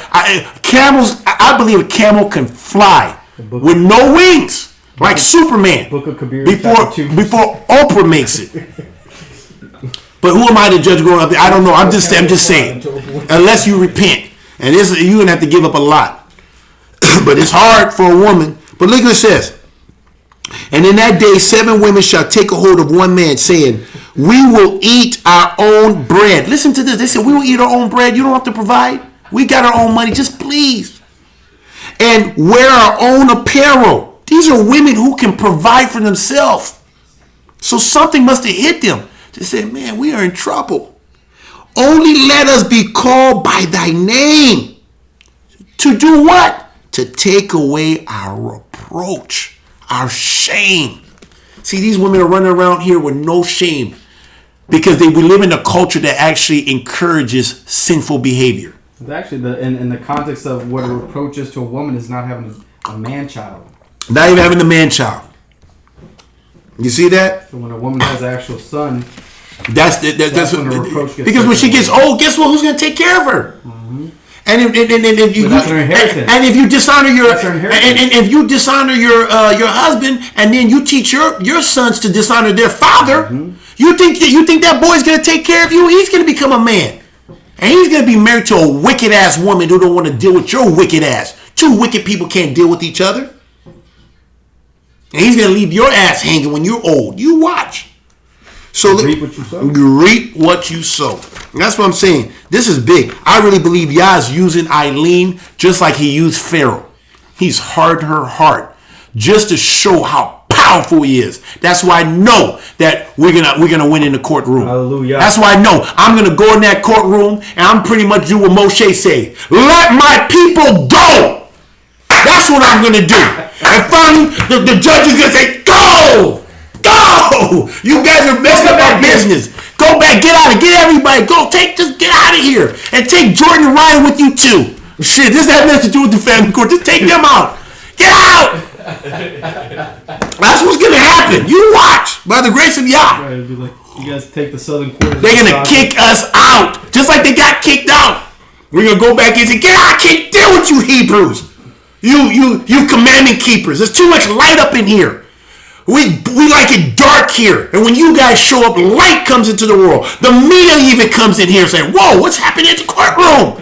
camels. I believe a camel can fly with no wings, like Superman. Book of Kabir before Oprah makes it. But who am I to judge growing up? I don't know. I'm just saying. Unless you repent, and you're gonna have to give up a lot. But it's hard for a woman. But look what it says. And in that day, 7 women shall take a hold of one man, saying, we will eat our own bread. Listen to this. They said, we will eat our own bread. You don't have to provide. We got our own money. Just please. And wear our own apparel. These are women who can provide for themselves. So something must have hit them. They said, man, we are in trouble. Only let us be called by thy name. To do what? To take away our reproach, our shame. See, these women are running around here with no shame because we live in a culture that actually encourages sinful behavior. Actually, in the context of what a reproach is to a woman is not having a man-child. Not even having a man-child. You see that? So when a woman has an actual son, that's when the reproach gets because when she gets old, guess what? Who's going to take care of her? Mm-hmm. And if you dishonor your husband, and then you teach your sons to dishonor their father, mm-hmm. you think that boy's gonna take care of you? He's gonna become a man, and he's gonna be married to a wicked ass woman who don't want to deal with your wicked ass. 2 wicked people can't deal with each other, and he's gonna leave your ass hanging when you're old. You watch. So you reap what you sow. You reap what you sow. And that's what I'm saying. This is big. I really believe Yah's using Eileen just like he used Pharaoh. He's hardened her heart just to show how powerful he is. That's why I know that we're gonna win in the courtroom. Hallelujah. That's why I know I'm gonna go in that courtroom and I'm pretty much do what Moshe say. Let my people go. That's what I'm gonna do. And finally, the judge is gonna say, go. Go! You guys are messing up our business. Go back, get out of get everybody. Just get out of here. And take Jordan and Ryan with you too. Shit, this has nothing to do with the family court. Just take them out. Get out! That's what's gonna happen. You watch. By the grace of Yah. Right, be like, you guys take the southern quarters. They're gonna kick us out. Just like they got kicked out. We're gonna go back and say, get out, I can't deal with you Hebrews. You commandment keepers. There's too much light up in here. We like it dark here. And when you guys show up, light comes into the world. The media even comes in here saying, whoa, what's happening at the courtroom?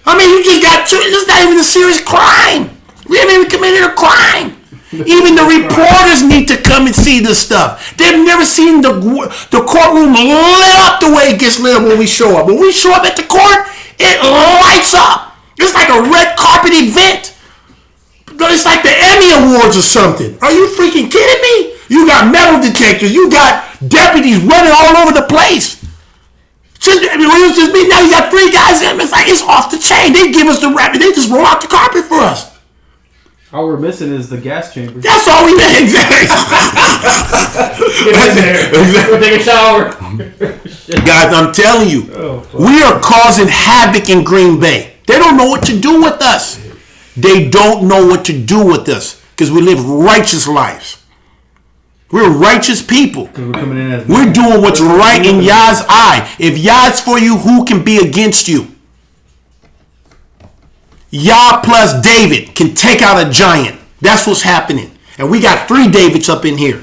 I mean, you just got it's not even a serious crime. We haven't even committed a crime. Even the reporters need to come and see this stuff. They've never seen the courtroom lit up the way it gets lit up when we show up. When we show up at the court, it lights up. It's like a red carpet event. It's like the Emmy Awards or something. Are you freaking kidding me? You got metal detectors. You got deputies running all over the place. It was just me. Now you got 3 guys in. It's like it's off the chain. They give us the rap. They just roll out the carpet for us. All we're missing is the gas chamber. That's all we need. Exactly. Get in there. Go take a shower. Guys, I'm telling you, we are causing havoc in Green Bay. They don't know what to do with us. They don't know what to do with us because we live righteous lives. We're righteous people. We're doing what's right in Yah's eye. If Yah's for you, who can be against you? Yah plus David can take out a giant. That's what's happening. And we got 3 Davids up in here.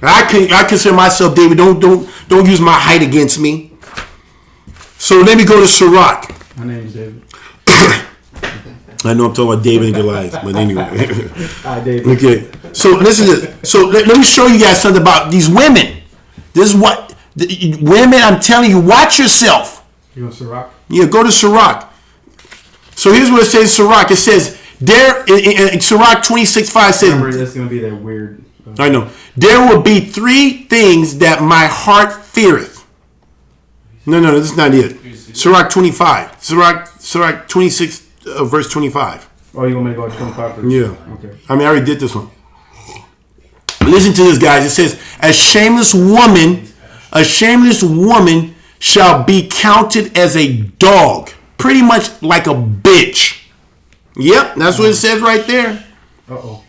I consider myself David. Don't use my height against me. So let me go to Sirach. My name is David. I know I'm talking about David and Goliath, but anyway. Hi, David. Okay. So listen to this. So let me show you guys something about these women. This is what women. I'm telling you, watch yourself. You want Sirach? Yeah, go to Sirach. So here's what it says. Sirach. It says there in Sirach 26:5 says. Remember, this is gonna be that weird. I know. There will be 3 things that my heart feareth. No, this is not it. Sirach 25. Sirach 26, verse 25. Oh, you want me to go to 25 first? Yeah. Okay. I mean, I already did this one. Listen to this, guys. It says, a shameless woman shall be counted as a dog. Pretty much like a bitch. Yep, that's what it says right there. Uh-oh.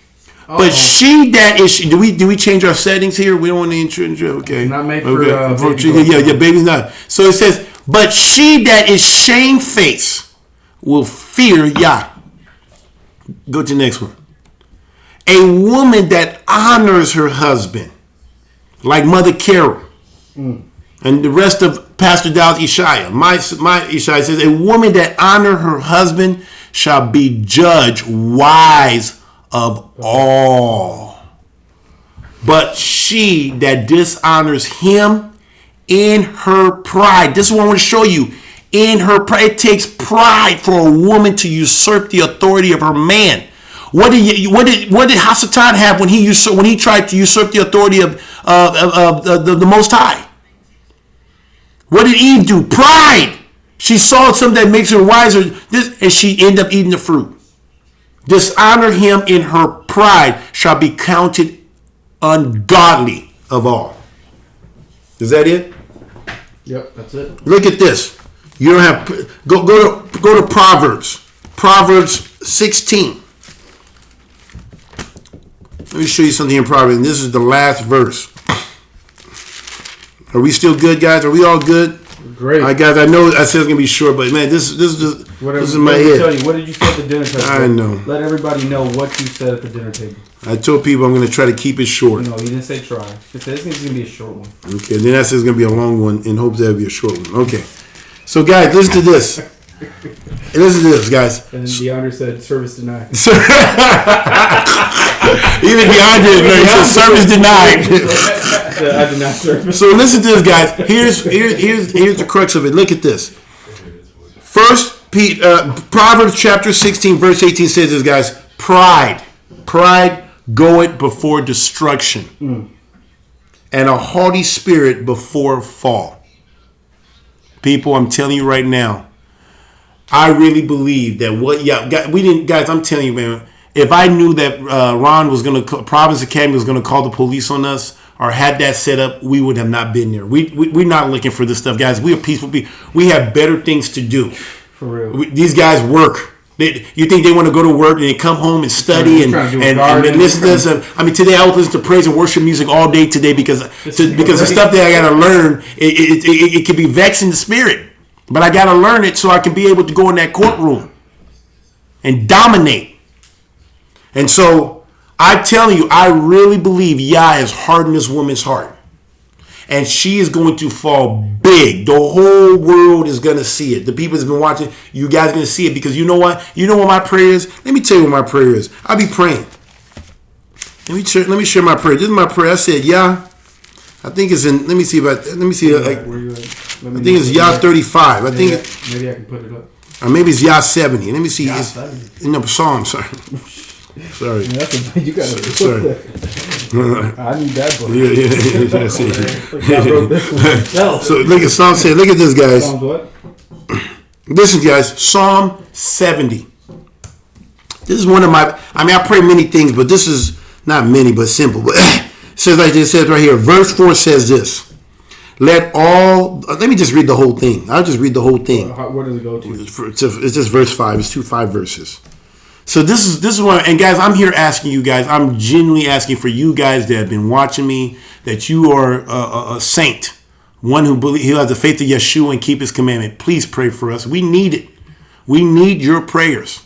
But she that is, do we change our settings here? We don't want to intro. Okay. Not made for, baby. Yeah, baby's not. So it says, but she that is shamefaced will fear Yah. Go to the next one. A woman that honors her husband, like Mother Carol, and the rest of Pastor Dow's Ishaya. My Ishaya says, a woman that honors her husband shall be judged wise of all. But she that dishonors him in her pride. This is what I want to show you. In her pride, it takes pride for a woman to usurp the authority of her man. What did Hasatan have when he tried to usurp the authority of the Most High? What did Eve do? Pride. She saw something that makes her wiser, and she ended up eating the fruit. Dishonor him in her pride shall be counted ungodly of all. Is that it? Yep, that's it. Look at this. You don't have go to Proverbs. Proverbs 16. Let me show you something in Proverbs. And this is the last verse. Are we still good, guys? Are we all good? Great. All right, guys. I know I said it's gonna be short, but man, this is my head. Tell you, what did you say at the dinner table? I know. Let everybody know what you said at the dinner table. I told people I'm gonna try to keep it short. No, you didn't say try. You said this is gonna be a short one. Okay, then I said it's gonna be a long one in hopes that it'll be a short one. Okay. So guys, listen to this. Listen to this, guys. And then DeAndre said service denied. Even DeAndre said service denied. I did not service. So listen to this, guys. Here's the crux of it. Look at this. Proverbs chapter 16, verse 18 says this, guys. Pride goeth before destruction, and a haughty spirit before fall. People, I'm telling you right now, I really believe that guys, I'm telling you, man, if I knew that Ron was going to, Providence Academy was going to call the police on us or had that set up, we would have not been there. We're not looking for this stuff, guys. We are peaceful people. We have better things to do. For real. These guys work. You think they want to go to work and they come home and study and listen to this? I mean, today I was listening to praise and worship music all day today because the stuff that I got to learn, it can be vexing the spirit. But I got to learn it so I can be able to go in that courtroom and dominate. And so I'm telling you, I really believe Yah has hardened this woman's heart. And she is going to fall big. The whole world is going to see it. The people that's been watching, you guys are going to see it because you know what? You know what my prayer is? Let me tell you what my prayer is. I'll be praying. Let me share my prayer. This is my prayer. I said, Yah. I think it's in. Let me see. I think it's Yah 35. I think maybe I can put it up. Or maybe it's Yah 70. Let me see. Yah 70. No, Psalm. Sorry. Sorry. You got to sorry. I need that book. Yeah. See. I wrote this one. So look at Psalm. Say, look at this, guys. Psalms what? Listen, guys. Psalm 70. This is one of my. I mean, I pray many things, but this is not many, but simple. But it says like this. It says right here. Verse 4 says this. Let me just read the whole thing. I'll just read the whole thing. Where does it go to? It's just verse 5. It's 5 verses. So this is one, and guys, I'm here asking you guys. I'm genuinely asking for you guys that have been watching me that you are a saint, one who has the faith of Yeshua and keep His commandment. Please pray for us. We need it. We need your prayers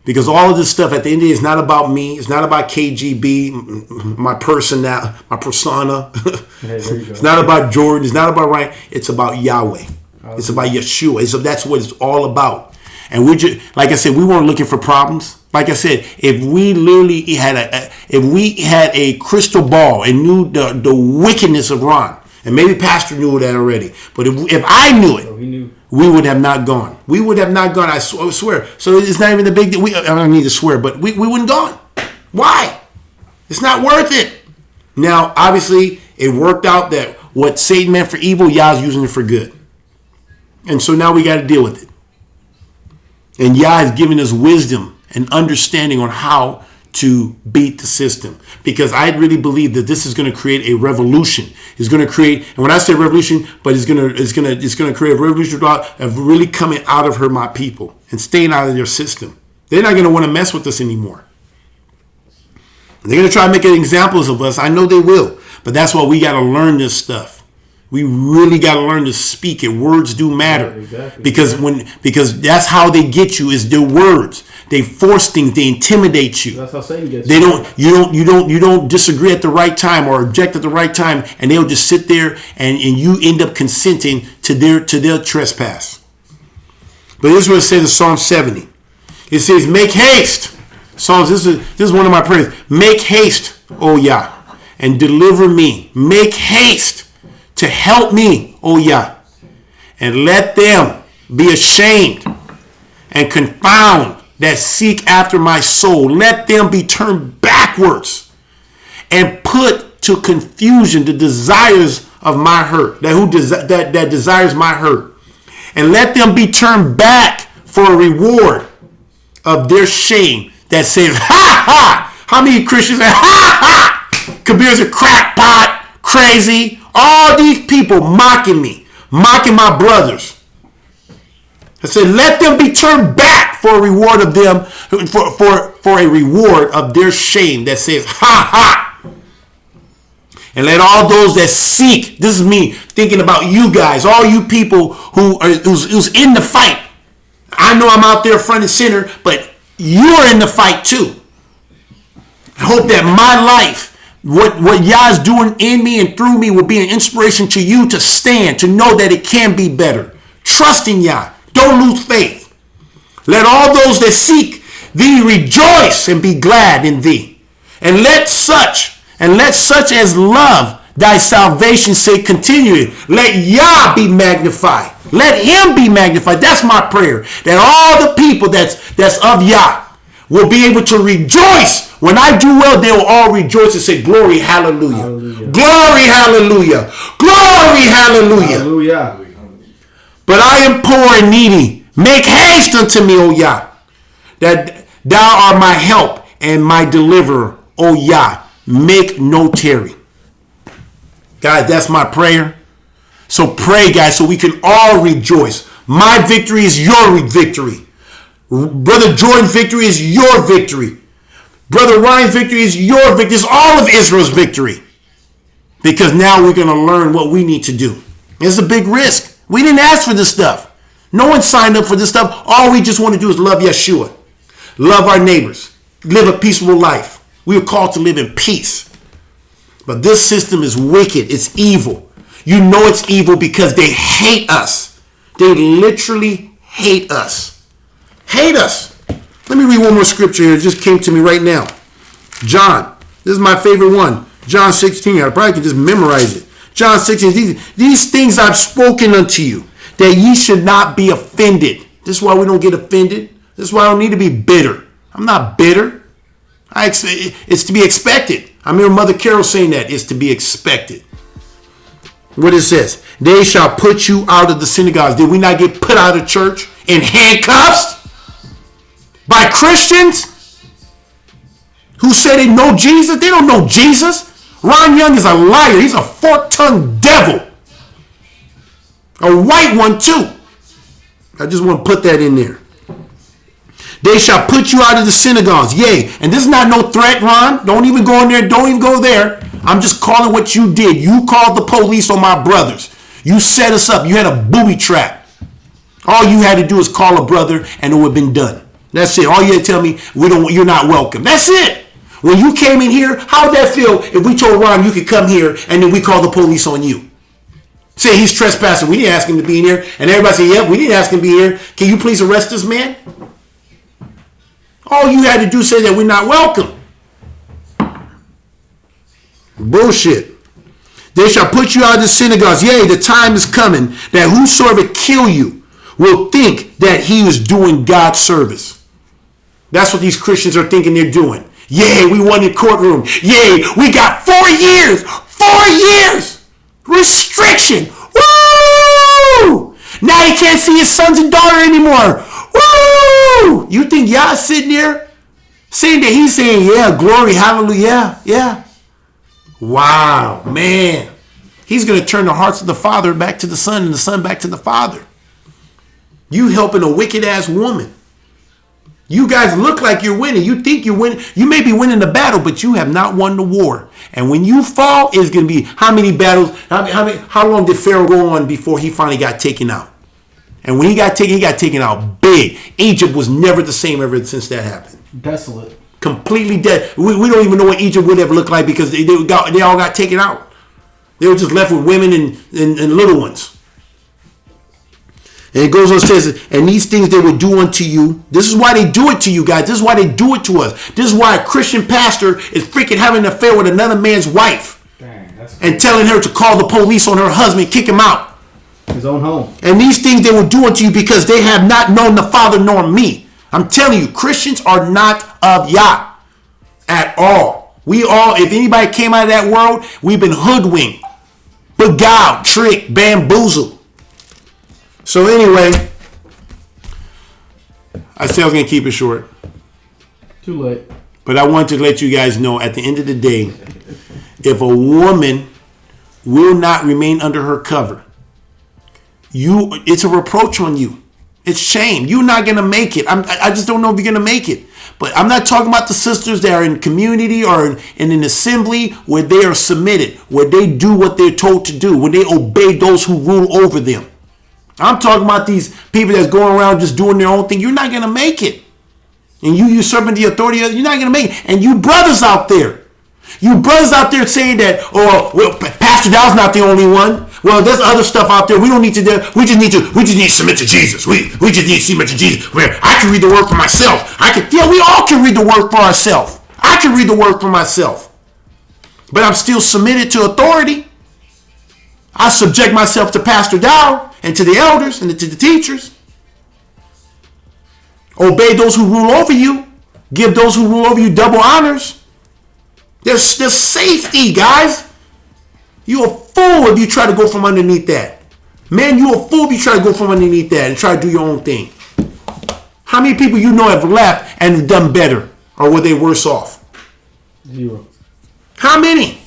because all of this stuff at the end of the day is not about me. It's not about KGB, my persona. It's not about Jordan. It's not about Ryan. It's about Yahweh. It's about Yeshua. That's what it's all about. And we just, like I said, we weren't looking for problems. Like I said, if we literally had a crystal ball and knew the wickedness of Ron, and maybe Pastor knew that already, but if I knew it, we would have not gone. We would have not gone. I swear. So it's not even a big deal. I don't need to swear, but we wouldn't gone. Why? It's not worth it. Now, obviously, it worked out that what Satan meant for evil, Yah's using it for good. And so now we got to deal with it. And Yah is giving us wisdom and understanding on how to beat the system, because I really believe that this is going to create a revolution. It's going to create, and when I say revolution, but it's going to create a revolution of really coming out of her, my people, and staying out of their system. They're not going to want to mess with us anymore. They're going to try to make examples of us. I know they will, but that's why we got to learn this stuff. We really got to learn to speak it. Words do matter. Exactly. Because that's how they get you, is their words. They force things. They intimidate you. That's how Satan gets you. You don't disagree at the right time or object at the right time, and they'll just sit there and you end up consenting to their trespass. But this is what it says in Psalm 70. It says, "Make haste." Psalms. This is one of my prayers. Make haste, O Yah, and deliver me. Make haste to help me, O Yah, and let them be ashamed and confound that seek after my soul. Let them be turned backwards and put to confusion the desires of my hurt, that desires my hurt. And let them be turned back for a reward of their shame that says, ha ha! How many Christians say, ha ha! Kabir's a crackpot, crazy. All these people mocking me, mocking my brothers. I said, let them be turned back for a reward of them, for a reward of their shame that says, ha ha. And let all those that seek, this is me thinking about you guys, all you people who's in the fight. I know I'm out there front and center, but you're in the fight too. I hope that my life, what Yah is doing in me and through me, will be an inspiration to you to stand, to know that it can be better. Trust in Yah. Don't lose faith. Let all those that seek thee rejoice and be glad in thee. And let such as love thy salvation say continually. Let Yah be magnified. Let him be magnified. That's my prayer. That all the people that's of Yah will be able to rejoice. When I do well, they will all rejoice and say, glory, hallelujah. Hallelujah. Glory, hallelujah. Glory, hallelujah. Hallelujah. But I am poor and needy. Make haste unto me, O Yah, that thou art my help and my deliverer, O Yah. Make no tarry. Guys, that's my prayer. So pray, guys, so we can all rejoice. My victory is your victory. Brother Jordan's victory is your victory. Brother Ryan's victory is your victory. It's all of Israel's victory. Because now we're going to learn what we need to do. It's a big risk. We didn't ask for this stuff. No one signed up for this stuff. All we just want to do is love Yeshua. Love our neighbors. Live a peaceful life. We are called to live in peace. But this system is wicked. It's evil. You know it's evil because they hate us. They literally hate us. Hate us. Let me read one more scripture here. It just came to me right now. John. This is my favorite one. John 16. I probably can just memorize it. John 16. These things I've spoken unto you, that ye should not be offended. This is why we don't get offended. This is why I don't need to be bitter. I'm not bitter. It's to be expected. I remember Mother Carol saying that. It's to be expected. What it says. They shall put you out of the synagogues. Did we not get put out of church in handcuffs? By Christians who say they know Jesus. They don't know Jesus. Ron Young is a liar. He's a fork-tongued devil. A white one too. I just want to put that in there. They shall put you out of the synagogues. Yea. And this is not no threat, Ron. Don't even go in there. Don't even go there. I'm just calling what you did. You called the police on my brothers. You set us up. You had a booby trap. All you had to do is call a brother and it would have been done. That's it. All you had to tell me, you're not welcome. That's it. When you came in here, how would that feel if we told Ron you could come here and then we call the police on you? Say he's trespassing. We didn't ask him to be in here. And everybody say, yep, we didn't ask him to be here. Can you please arrest this man? All you had to do say that we're not welcome. Bullshit. They shall put you out of the synagogues. Yea, the time is coming that whosoever kill you will think that he is doing God's service. That's what these Christians are thinking they're doing. Yay, we won the courtroom. Yay, we got 4 years. 4 years. Restriction. Woo! Now he can't see his sons and daughter anymore. Woo! You think Yah's sitting there saying that he's saying, yeah, glory, hallelujah, yeah. Wow, man. He's going to turn the hearts of the father back to the son and the son back to the father. You helping a wicked ass woman. You guys look like you're winning. You think you're winning. You may be winning the battle, but you have not won the war. And when you fall, it's going to be how many battles, how long did Pharaoh go on before he finally got taken out? And when he got taken out big. Egypt was never the same ever since that happened. Desolate. Completely dead. We don't even know what Egypt would ever look like because they all got taken out. They were just left with women and little ones. And it goes on and says, and these things they will do unto you. This is why they do it to you guys. This is why they do it to us. This is why a Christian pastor is freaking having an affair with another man's wife. Dang, that's and telling her to call the police on her husband, kick him out. His own home. And these things they will do unto you because they have not known the Father nor me. I'm telling you, Christians are not of Yah at all. We all, if anybody came out of that world, we've been hoodwinked, beguiled, tricked, bamboozled. So anyway, I said I was going to keep it short. Too late. But I want to let you guys know at the end of the day, if a woman will not remain under her cover, it's a reproach on you. It's shame. You're not going to make it. I just don't know if you're going to make it. But I'm not talking about the sisters that are in community or in an assembly where they are submitted, where they do what they're told to do, where they obey those who rule over them. I'm talking about these people that's going around just doing their own thing. You're not going to make it. And you usurping the authority, you're not going to make it. And you brothers out there saying that, oh, well, Pastor Dow's not the only one. Well, there's other stuff out there. We don't need to do. We just need to submit to Jesus. We just need to submit to Jesus. Where I can read the word for myself. We all can read the word for ourselves. I can read the word for myself. But I'm still submitted to authority. I subject myself to Pastor Dow and to the elders and to the teachers. Obey those who rule over you. Give those who rule over you double honors. There's safety, guys. You're a fool if you try to go from underneath that. Man, you're a fool if you try to go from underneath that and try to do your own thing. How many people you know have left and have done better? Or were they worse off? 0. How many?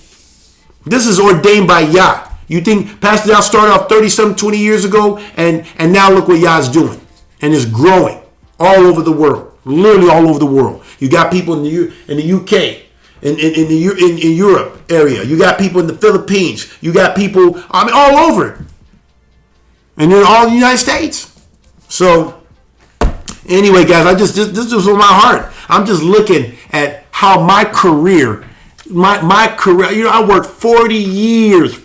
This is ordained by Yah. You think Pastor Yah started off 30-something, 20 years ago, and now look what Yah's doing. And it's growing all over the world. Literally all over the world. You got people in the UK. In Europe area. You got people in the Philippines. You got people, all over. And they're all in the United States. So, anyway, guys, this was on my heart. I'm just looking at how my career, I worked 40 years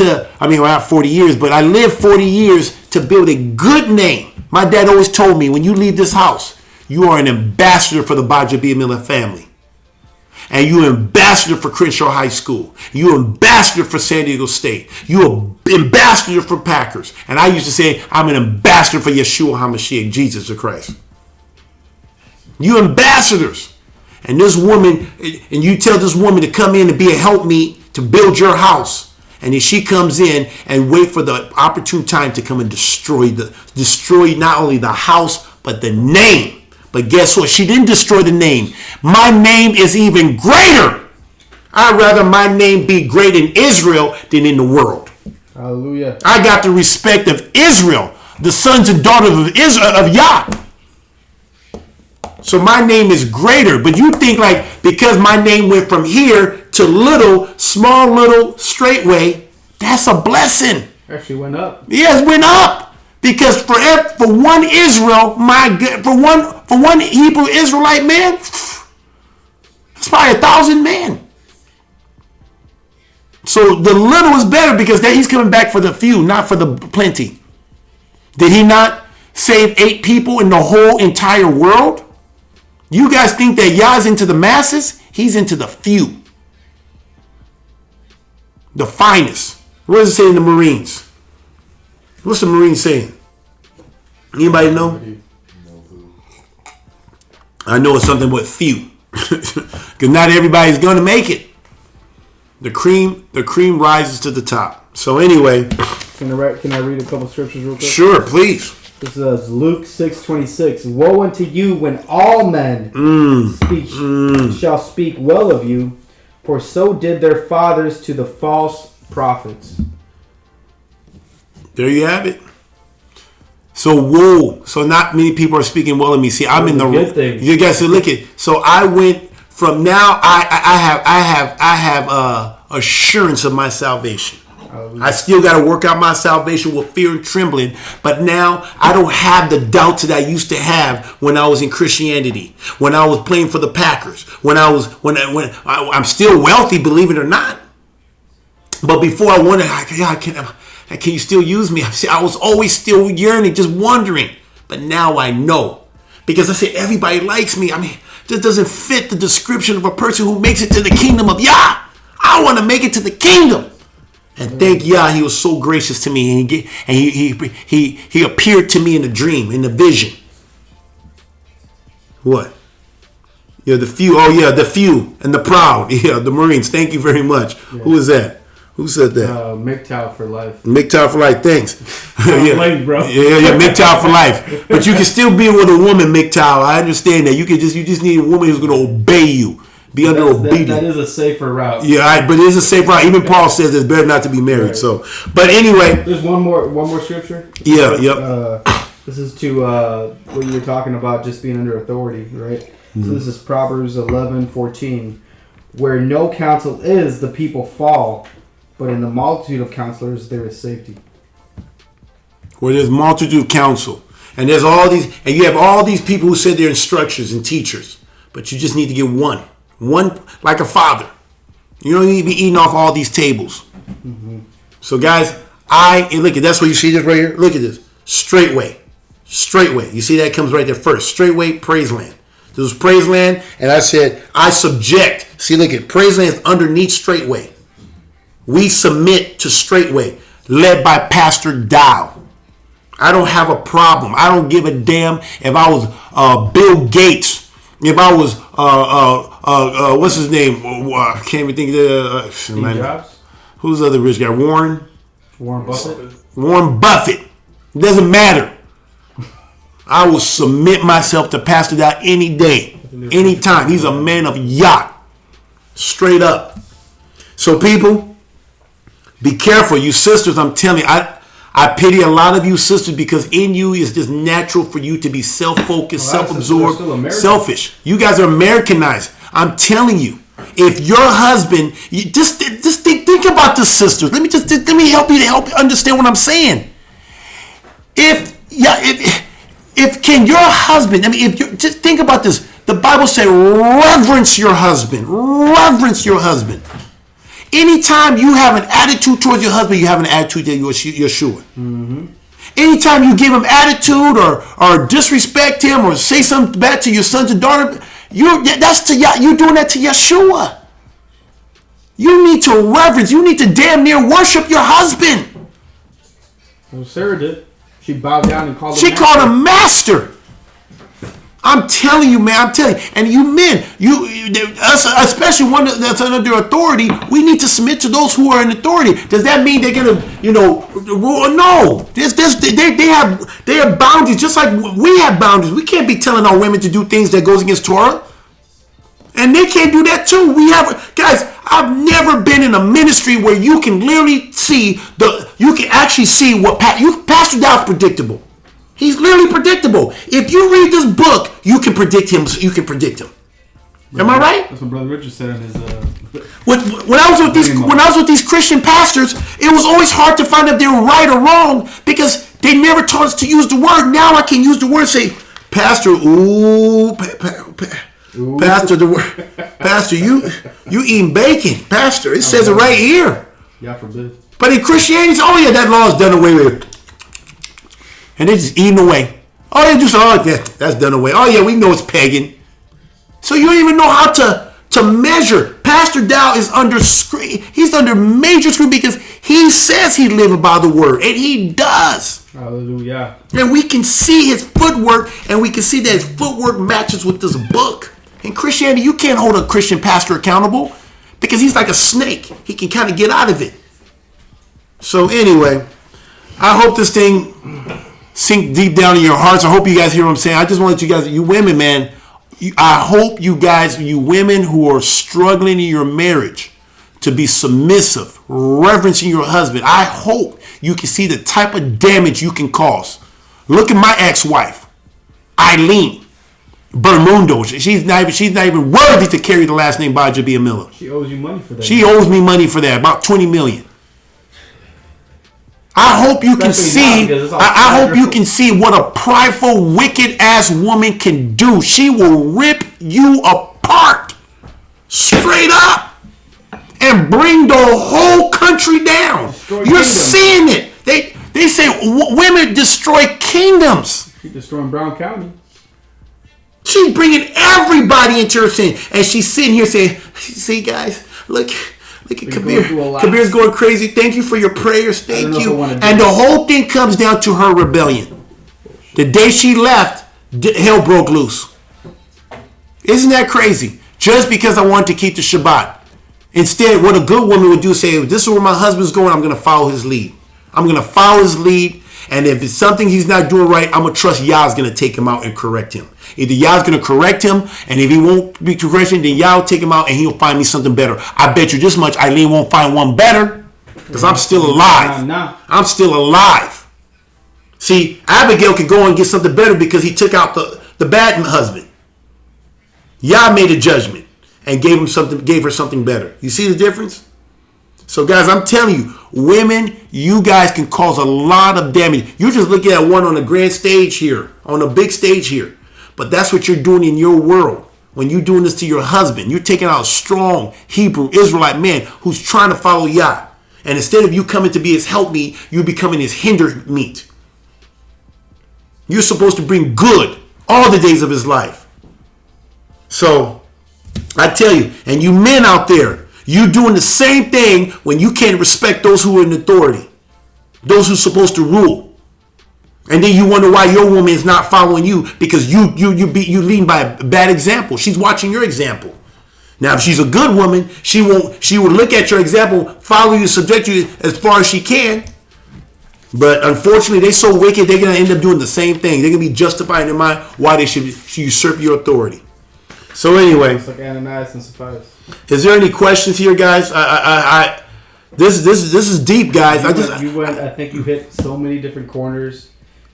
not 40 years, but I lived 40 years to build a good name. My dad always told me, when you leave this house, you are an ambassador for the Gbaja-Biamila family. And you're an ambassador for Crenshaw High School. You're an ambassador for San Diego State. You're an ambassador for Packers. And I used to say, I'm an ambassador for Yeshua HaMashiach, Jesus the Christ. You're ambassadors. And this woman, and you tell this woman to come in and be a helpmeet to build your house. And then she comes in and wait for the opportune time to come and destroy not only the house, but the name. But guess what? She didn't destroy the name. My name is even greater. I'd rather my name be great in Israel than in the world. Hallelujah. I got the respect of Israel, the sons and daughters of Israel, of Yah. So my name is greater. But you think like because my name went from here to small little straightway, that's a blessing. Actually went up. Yes, went up. Because for one Israel, for one Hebrew Israelite man, it's probably 1,000 men. So the little is better because he's coming back for the few, not for the plenty. Did he not save 8 people in the whole entire world? You guys think that Yah's into the masses? He's into the few. The finest. What does it say in the Marines? What's the Marines saying? Anybody know? I know it's something with few. Because not everybody's going to make it. The cream rises to the top. So anyway. Can I read a couple scriptures real quick? Sure, please. This is Luke 6:26. Woe unto you when all men shall speak well of you, for so did their fathers to the false prophets. There you have it. So woe. So not many people are speaking well of me. See, I'm in the good thing. You guys look at. So I went from now. I have assurance of my salvation. I still got to work out my salvation with fear and trembling, but now I don't have the doubts that I used to have when I was in Christianity, when I was playing for the Packers, when I'm still wealthy, believe it or not. But before I wondered, can you still use me? I was always still yearning, just wondering. But now I know, because I said everybody likes me. I mean, this doesn't fit the description of a person who makes it to the kingdom of Yah. I want to make it to the kingdom. And thank Yah, he was so gracious to me, and he appeared to me in a dream, in a vision. What? Yeah, the few. Oh yeah, the few and the proud. Yeah, the Marines. Thank you very much. Yeah. Who is that? Who said that? MGTOW for life. MGTOW for life. Thanks. Yeah, late, bro. Yeah, MGTOW for life. But you can still be with a woman, MGTOW. I understand that. You just need a woman who's going to obey you. Be under obedience. That is a safer route. Yeah, but it is a safe route. Even Paul says it's better not to be married. Right. So, but anyway, there's one more scripture. Yeah, yep. This is to what you were talking about, just being under authority, right? Mm-hmm. So this is Proverbs 11:14, where no counsel is, the people fall, but in the multitude of counselors there is safety. Where there's multitude of counsel, and there's all these, and you have all these people who said they're instructors and teachers, but you just need to get one like a father. You don't need to be eating off all these tables. Mm-hmm. So guys, look at that's what you see this right here. Look at this. Straightway. You see that comes right there first. Straightway, praise land. This was praise land, and I said I subject. See, look at praise land is underneath straightway. We submit to straightway, led by Pastor Dow. I don't have a problem. I don't give a damn if I was Bill Gates. If I was, what's his name? I can't even think of Steve Jobs? Who's the other rich guy? Warren Buffett? Warren Buffett. It doesn't matter. I will submit myself to Pastor Dow any day, anytime. He's a man of Yah. Straight up. So people, be careful. You sisters, I'm telling you, I pity a lot of you sisters because in you is just natural for you to be self-focused, self-absorbed, selfish. You guys are Americanized. I'm telling you, if your husband, you just think about this, sisters. Let me help you to help you understand what I'm saying. If can your husband, just think about this. The Bible says reverence your husband. Reverence your husband. Anytime you have an attitude towards your husband, you have an attitude to Yeshua. Mm-hmm. Anytime you give him attitude or disrespect him or say something bad to your sons and daughter, you're doing that to Yeshua. You need to reverence. You need to damn near worship your husband. Well, Sarah did. She bowed down and called him master. She called him master. I'm telling you, man. I'm telling you. And you men, us, especially one that's under authority, we need to submit to those who are in authority. Does that mean they're gonna, rule? No. They have boundaries, just like we have boundaries. We can't be telling our women to do things that goes against Torah, and they can't do that too. Guys. I've never been in a ministry where you can literally see you can actually see what Pastor Dow's predictable. He's literally predictable. If you read this book, you can predict him. Am I right? That's what Brother Richard said in his. When I was with these Christian pastors, it was always hard to find if they were right or wrong because they never taught us to use the word. Now I can use the word and say, Pastor, Pastor, you eating bacon, Pastor. It says it right here. Yeah, forbid. But in Christianity, oh yeah, that law is done away with. And they're just eating away. Oh, they just, oh, yeah, that's done away. Oh yeah, we know it's pagan. So you don't even know how to measure. Pastor Dow is he's under major scrutiny because he says he lives by the word, and he does. Hallelujah. And we can see his footwork, and we can see that his footwork matches with this book. In Christianity, you can't hold a Christian pastor accountable because he's like a snake. He can kind of get out of it. So anyway, I hope this thing sink deep down in your hearts. I hope you guys hear what I'm saying. I just want you guys, you women, man, I hope you guys, you women who are struggling in your marriage, to be submissive, reverencing your husband. I hope you can see the type of damage you can cause. Look at my ex-wife, Eileen Bermundo. She's not even worthy to carry the last name Gbaja-Biamila. She owes you money for that. She owes me money for that, about $20 million. I hope you can see. I hope you can see what a prideful, wicked ass woman can do. She will rip you apart, straight up, and bring the whole country down. You're seeing it. They say women destroy kingdoms. She's destroying Brown County. She's bringing everybody into her sin, and she's sitting here saying, "See, guys, look at Kabir. Kabir's going crazy. Thank you for your prayers. Thank you." And the whole thing comes down to her rebellion. The day she left, hell broke loose. Isn't that crazy? Just because I wanted to keep the Shabbat. Instead, what a good woman would do is say, "This is where my husband's going. I'm going to follow his lead. I'm going to follow his lead. And if it's something he's not doing right, I'm going to trust Yah's going to take him out and correct him. Either Yah's going to correct him, and if he won't be corrected, then Yah will take him out and he'll find me something better. I bet you this much, Eileen won't find one better because I'm still alive. I'm still alive. See, Abigail could go and get something better because he took out the bad husband. Yah made a judgment and gave her something better. You see the difference? So guys, I'm telling you, women, you guys can cause a lot of damage. You're just looking at one on the grand stage here, on a big stage here. But that's what you're doing in your world. When you're doing this to your husband, you're taking out a strong Hebrew Israelite man who's trying to follow Yah. And instead of you coming to be his helpmeet, you're becoming his hinder meat. You're supposed to bring good all the days of his life. So I tell you, and you men out there, you're doing the same thing when you can't respect those who are in authority, those who are supposed to rule. And then you wonder why your woman is not following you because you lead by a bad example. She's watching your example. Now, if she's a good woman, she will look at your example, follow you, subject you as far as she can. But unfortunately, they're so wicked, they're going to end up doing the same thing. They're going to be justified in their mind why they should usurp your authority. So anyway, it's like Ananias and Sapphira. Is there any questions here, guys? This is deep, guys. I think you hit so many different corners,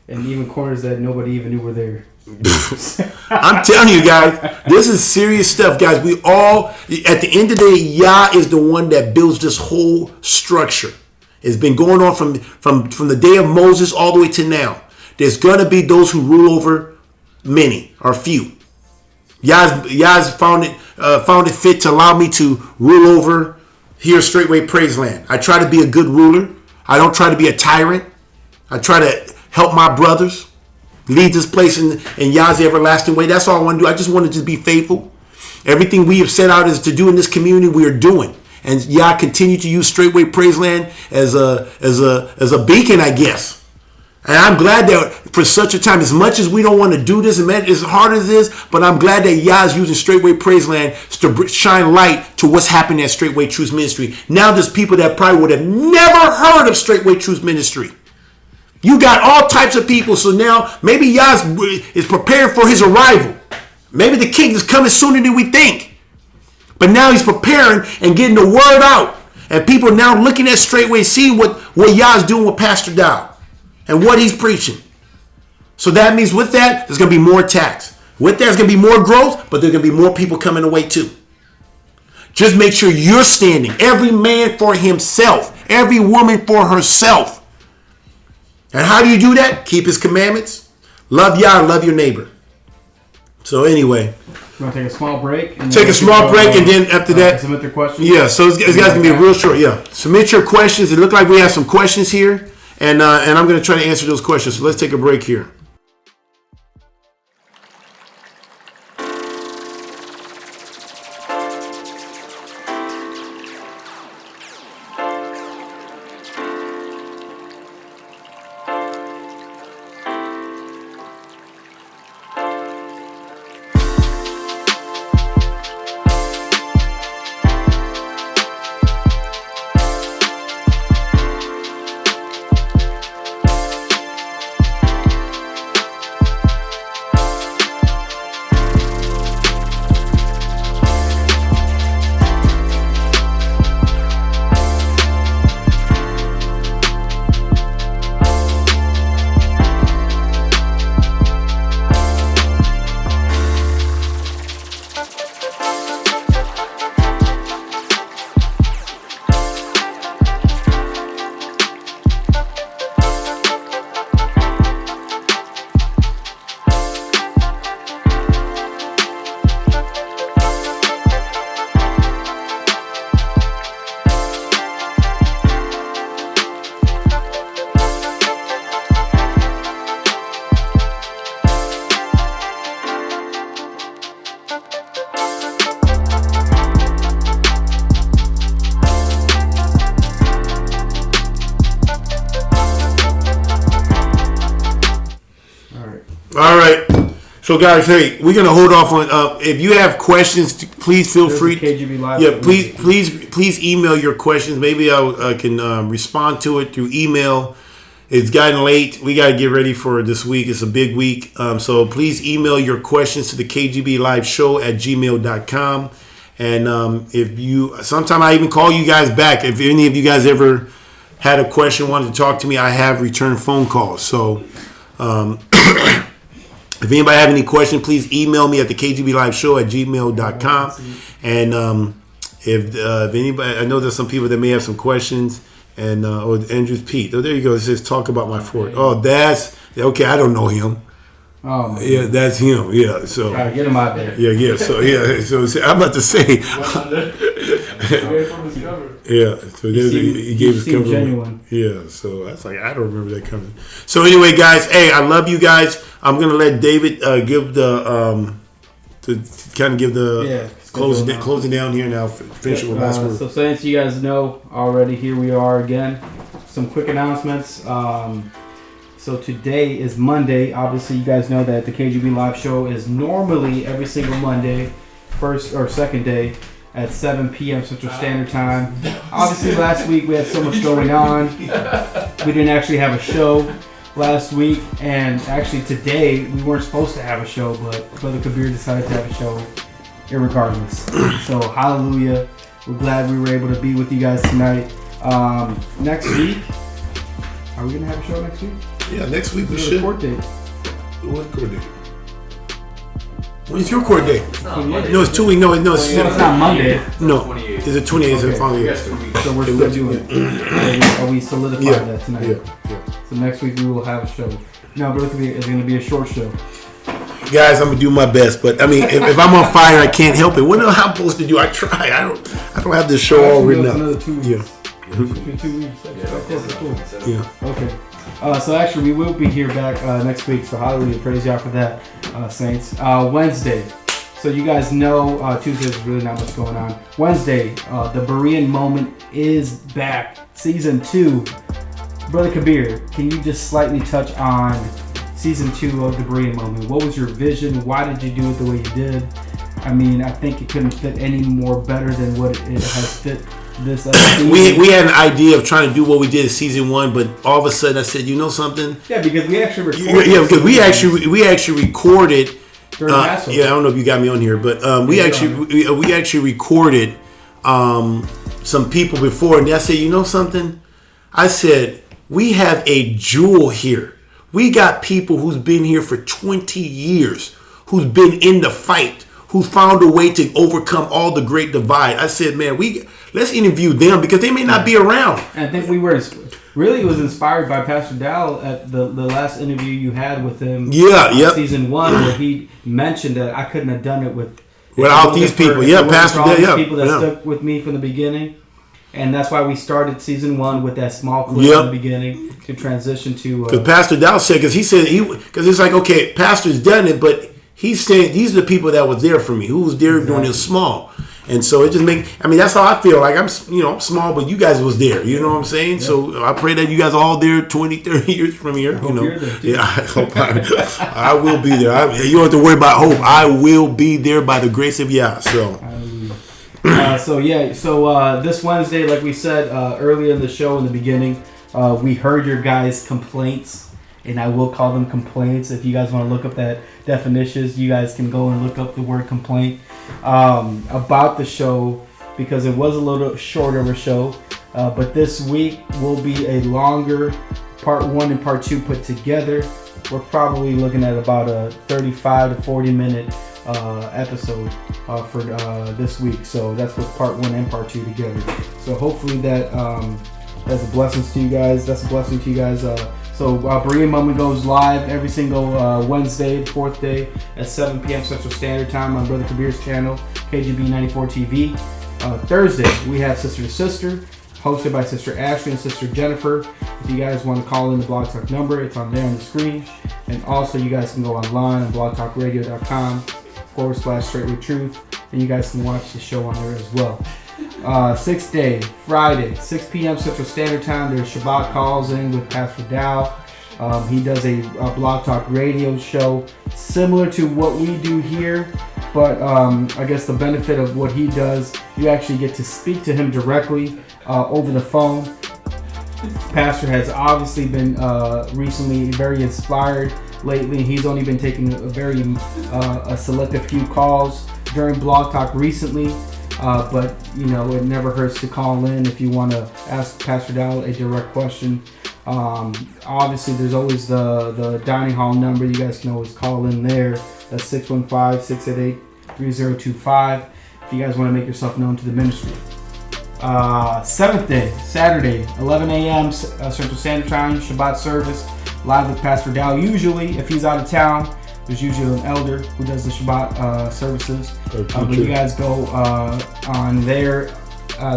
and even corners that nobody even knew were there. I'm telling you, guys, this is serious stuff, guys. We all, at the end of the day, Yah is the one that builds this whole structure. It's been going on from the day of Moses all the way to now. There's going to be those who rule over many or few. Yah's found it fit to allow me to rule over here straightway praise land. I try to be a good ruler. I don't try to be a tyrant. I try to help my brothers, lead this place in Yah's everlasting way. That's all I want to do. I just want to just be faithful. Everything we have set out is to do in this community, we are doing. And Yah continue to use straightway praise land as a beacon, I guess. And I'm glad that for such a time, as much as we don't want to do this, and as hard as it is, but I'm glad that Yah is using Straightway Praise Land to shine light to what's happening at Straightway Truth Ministry. Now there's people that probably would have never heard of Straightway Truth Ministry. You got all types of people, so now maybe Yah is preparing for his arrival. Maybe the king is coming sooner than we think. But now he's preparing and getting the word out. And people are now looking at Straightway, seeing what Yah is doing with Pastor Dow. And what he's preaching. So that means with that, there's going to be more attacks. With that, there's going to be more growth, but there's going to be more people coming away too. Just make sure you're standing. Every man for himself. Every woman for herself. And how do you do that? Keep his commandments. Love Yah, love your neighbor. So anyway, You want to take a small break? And Take a small break, and then after that, submit their questions. yeah. So it's guys gonna be real short. Yeah, submit your questions. It looked like we have some questions here, and I'm gonna try to answer those questions. So let's take a break here. All right. So guys, hey, we're gonna hold off on. If you have questions, please feel free. KGB Live. Yeah, please email your questions. Maybe I can respond to it through email. It's gotten late. We gotta get ready for this week. It's a big week. So please email your questions to the KGB Live Show at gmail.com. And if you, sometime I even call you guys back. If any of you guys ever had a question, wanted to talk to me, I have returned phone calls. So. If anybody have any questions, please email me at the KGB Live Show at gmail.com. And if anybody, I know there's some people that may have some questions. And Andrews Pete. Oh, there you go. It says talk about my fort. Oh, that's okay. I don't know him. Oh, my yeah, that's him. Yeah, so gotta get him out there. Yeah. So I'm about to say. Yeah, so he gave his cover. Genuine. Yeah, so that's like I don't remember that coming. So anyway, guys, hey, I love you guys. I'm gonna let David give the to kind of give the closing down here now. Finish it with last word. So since you guys know already, here we are again. Some quick announcements. So today is Monday. Obviously, you guys know that the KGB Live Show is normally every single Monday, first or second day at 7 p.m. Central Standard Time. Obviously, last week we had so much going on. We didn't actually have a show last week, and actually today we weren't supposed to have a show, but Brother Kabir decided to have a show irregardless. So hallelujah. We're glad we were able to be with you guys tonight. Next week, are we going to have a show next week? Yeah, next week we It's should. Court date. What court date? When's your court date? No, it's 2 weeks. No, it's It's not Monday. No, it's the 28th. Okay. Finally, So we're still doing it. Are we solidifying that tonight? Yeah. So next week we will have a show. No, but it's going to be a short show. Guys, I'm gonna do my best, but I mean, if I'm on fire, I can't help it. What am I supposed to do? I try. I don't have this show all written It's up. another 2 weeks. Yeah. In 2 weeks. Cool. Yeah. Okay. So actually, we will be here back next week. So hallelujah, praise y'all for that, saints. Wednesday. So you guys know Tuesdays is really not much going on. Wednesday, the Berean Moment is back, season 2. Brother Kabir, can you just slightly touch on season 2 of the Berean Moment? What was your vision? Why did you do it the way you did? I mean, I think it couldn't fit any more better than what it has fit this season. We had an idea of trying to do what we did in season 1, but all of a sudden I said, you know something? Yeah, because we actually recorded. Yeah, because we actually recorded. During Passover. Yeah, I don't know if you got me on here, but we actually recorded some people before, and I said, you know something? I said we have a jewel here. We got people who's been here for 20 years, who's been in the fight, who found a way to overcome all the great divide. I said, man, let's interview them because they may not be around. And I think we were really was inspired by Pastor Dow at the last interview you had with him. Yeah, season 1, where he mentioned that I couldn't have done it Without these people, Pastor Dale, yeah. People that stuck with me from the beginning. And that's why we started season 1 with that small clip in the beginning to transition to. Because Pastor Dow said, because it's like, okay, Pastor's done it, but he's saying these are the people that was there for me, who was there during this small. And so it just that's how I feel. Like I'm small, but you guys was there. You know what I'm saying? Yeah. So I pray that you guys are all there 20, 30 years from here. I hope I will be there. You don't have to worry about hope. I will be there by the grace of Yah. So. So this Wednesday, like we said earlier in the show in the beginning, we heard your guys' complaints, and I will call them complaints. If you guys want to look up that definitions, you guys can go and look up the word complaint about the show, because it was a little shorter of a show. But this week will be a longer part 1 and part 2 put together. We're probably looking at about a 35 to 40 minute episode for this week. So that's with part 1 and part 2 together. So hopefully that's a blessing to you guys. So Berean Moment goes live every single Wednesday, the 4th day at 7 p.m. Central Standard Time on Brother Kabir's channel, KGB 94 TV. Thursday, we have Sister to Sister, hosted by Sister Ashley and Sister Jennifer. If you guys want to call in the Blog Talk number, it's on there on the screen. And also, you guys can go online on blogtalkradio.com/straightway truth, and you guys can watch the show on there as well. 6th day, Friday, 6 p.m. Central Standard Time. There's Shabbat calls in with Pastor Dow. He does a Blog Talk radio show similar to what we do here, but I guess the benefit of what he does, you actually get to speak to him directly over the phone. Pastor has obviously been recently very inspired lately. He's only been taking a selective few calls during Blog Talk recently. But it never hurts to call in if you want to ask Pastor Dow a direct question. Obviously, there's always the dining hall number. You guys can always call in there. That's 615-688-3025 if you guys want to make yourself known to the ministry. 7th day, Saturday, 11 a.m. Central Standard Time, Shabbat service, live with Pastor Dow. Usually, if he's out of town, there's usually an elder who does the Shabbat services. But you guys go on there,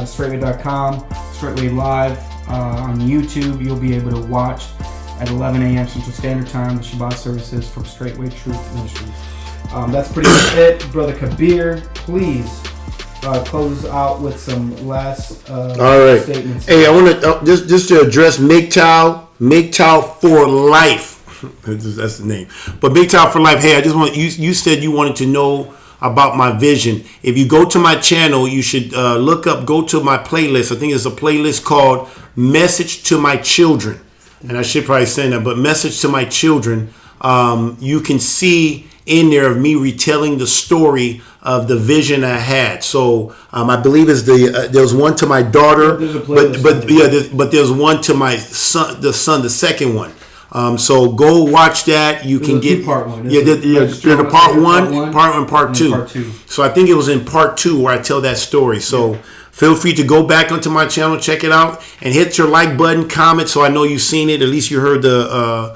straightway.com, Straightway Live on YouTube. You'll be able to watch at 11 a.m. Central Standard Time the Shabbat services from Straightway Truth Ministries. That's pretty much it. Brother Kabir, please close out with some last statements. Hey, I want to just to address MGTOW for life. That's the name. But MGTOW for life. Hey, I just want you said you wanted to know about my vision. If you go to my channel, you should go to my playlist. I think it's a playlist called Message to My Children. And I should probably say that, but Message to My Children. You can see in there of me retelling the story of the vision I had. So I believe there's one to my daughter, but there's one to my son, the second one. So go watch that. You can get part one. There's a part one, part two. So I think it was in part 2 where I tell that story. So feel free to go back onto my channel, check it out, and hit your like button, comment, so I know you've seen it. At least you heard the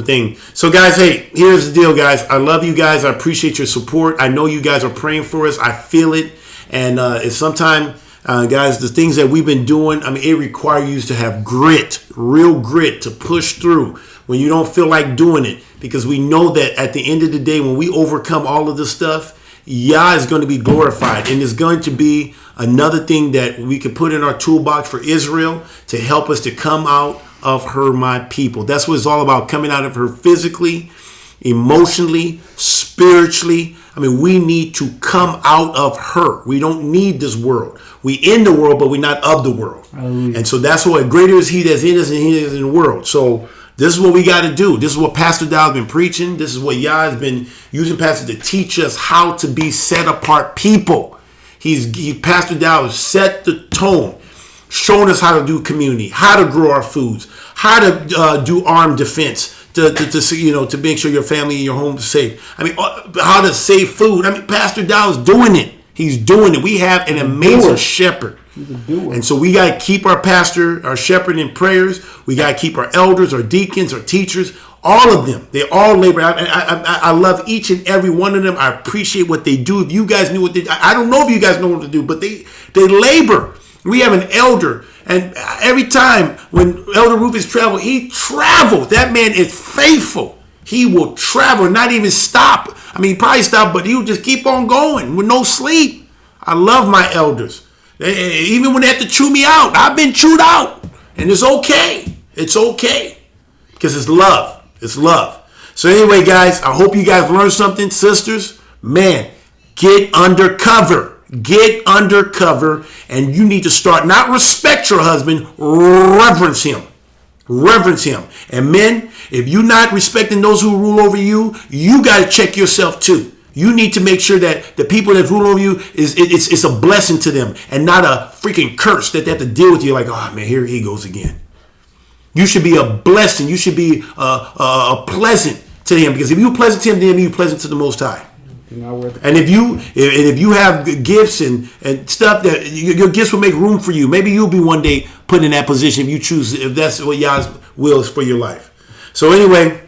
thing. So guys, hey, here's the deal, guys. I love you guys. I appreciate your support. I know you guys are praying for us. I feel it, and it's sometimes. Guys, the things that we've been doing, it requires you to have grit, real grit, to push through when you don't feel like doing it. Because we know that at the end of the day, when we overcome all of this stuff, Yah is going to be glorified. And it's going to be another thing that we can put in our toolbox for Israel to help us to come out of her, my people. That's what it's all about, coming out of her physically, emotionally, spiritually. We need to come out of her. We don't need this world. We in the world, but we're not of the world. And so that's what greater is he that's in us than he is in the world. So this is what we got to do. This is what Pastor Dow has been preaching. This is what Yah has been using Pastor to teach us how to be set apart people. Pastor Dow has set the tone, showing us how to do community, how to grow our foods, how to do armed defense. To make sure your family and your home is safe. How to save food. Pastor Dow is doing it. He's doing it. We have an amazing shepherd. And so we got to keep our pastor, our shepherd in prayers. We got to keep our elders, our deacons, our teachers, All of them. They all labor. I love each and every one of them. I appreciate what they do. If you guys knew what they, I don't know if you guys know what to do, but they labor. We have an elder, and every time when Elder Rufus travels, he travels. That man is faithful. He will travel, not even stop. I mean, he probably stop, but he'll just keep on going with no sleep. I love my elders. Even when they have to chew me out, I've been chewed out, and it's okay. It's okay because it's love. It's love. So anyway, guys, I hope you guys learned something. Sisters, man, get undercover. Get undercover, and you need to start, not respect your husband, reverence him. Reverence him. And men, if you're not respecting those who rule over you, you got to check yourself too. You need to make sure that the people that rule over you, it's a blessing to them and not a freaking curse that they have to deal with you like, oh man, here he goes again. You should be a blessing. You should be a pleasant to him, because if you're pleasant to him, then you're pleasant to the Most High. And if you have gifts and stuff, that your gifts will make room for you. Maybe you'll be one day put in that position if you choose, if that's what Yah's will is for your life. So anyway,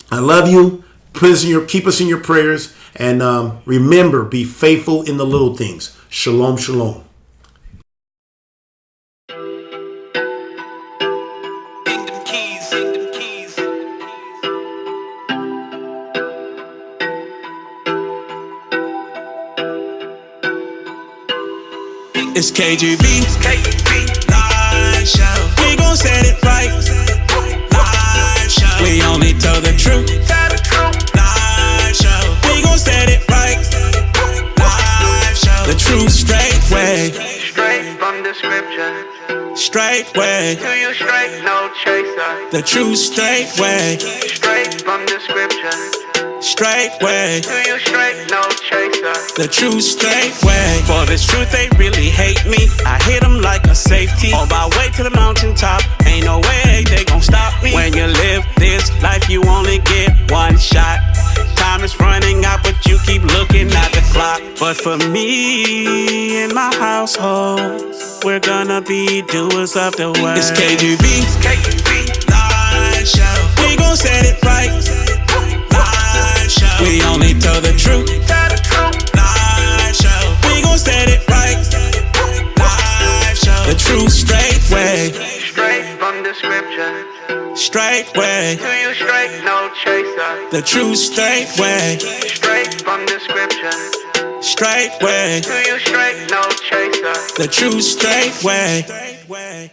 I love you. Keep us in your prayers, and remember, be faithful in the little things. Shalom, shalom. It's KGB Live Show. We gon' set it right. Live Show. We only tell the truth. Live Show. We gon' set it right. Live Show. The truth straight way. Straight from the scripture. Straight way. To you straight, no chaser. The truth straight way. Straight from the scripture. Straight way. To you straight, no chaser. The truth straight way. For this truth they really hate me. I hit them like a safety. On my way to the mountaintop, ain't no way they gon' stop me. When you live this life, you only get one shot. Time is running out, but you keep looking at the clock. But for me and my household, we're gonna be doers of the word. It's KGB Live Show. We gon' set it right. Live Show. We only tell the truth. Live Show. We gon' set it right. Live Show. The truth straight way. Straight from the scripture. Straight way. To you straight, no chaser. The truth straight way. Straight from the scripture. Straight way. To you straight, no chaser. The truth straight way.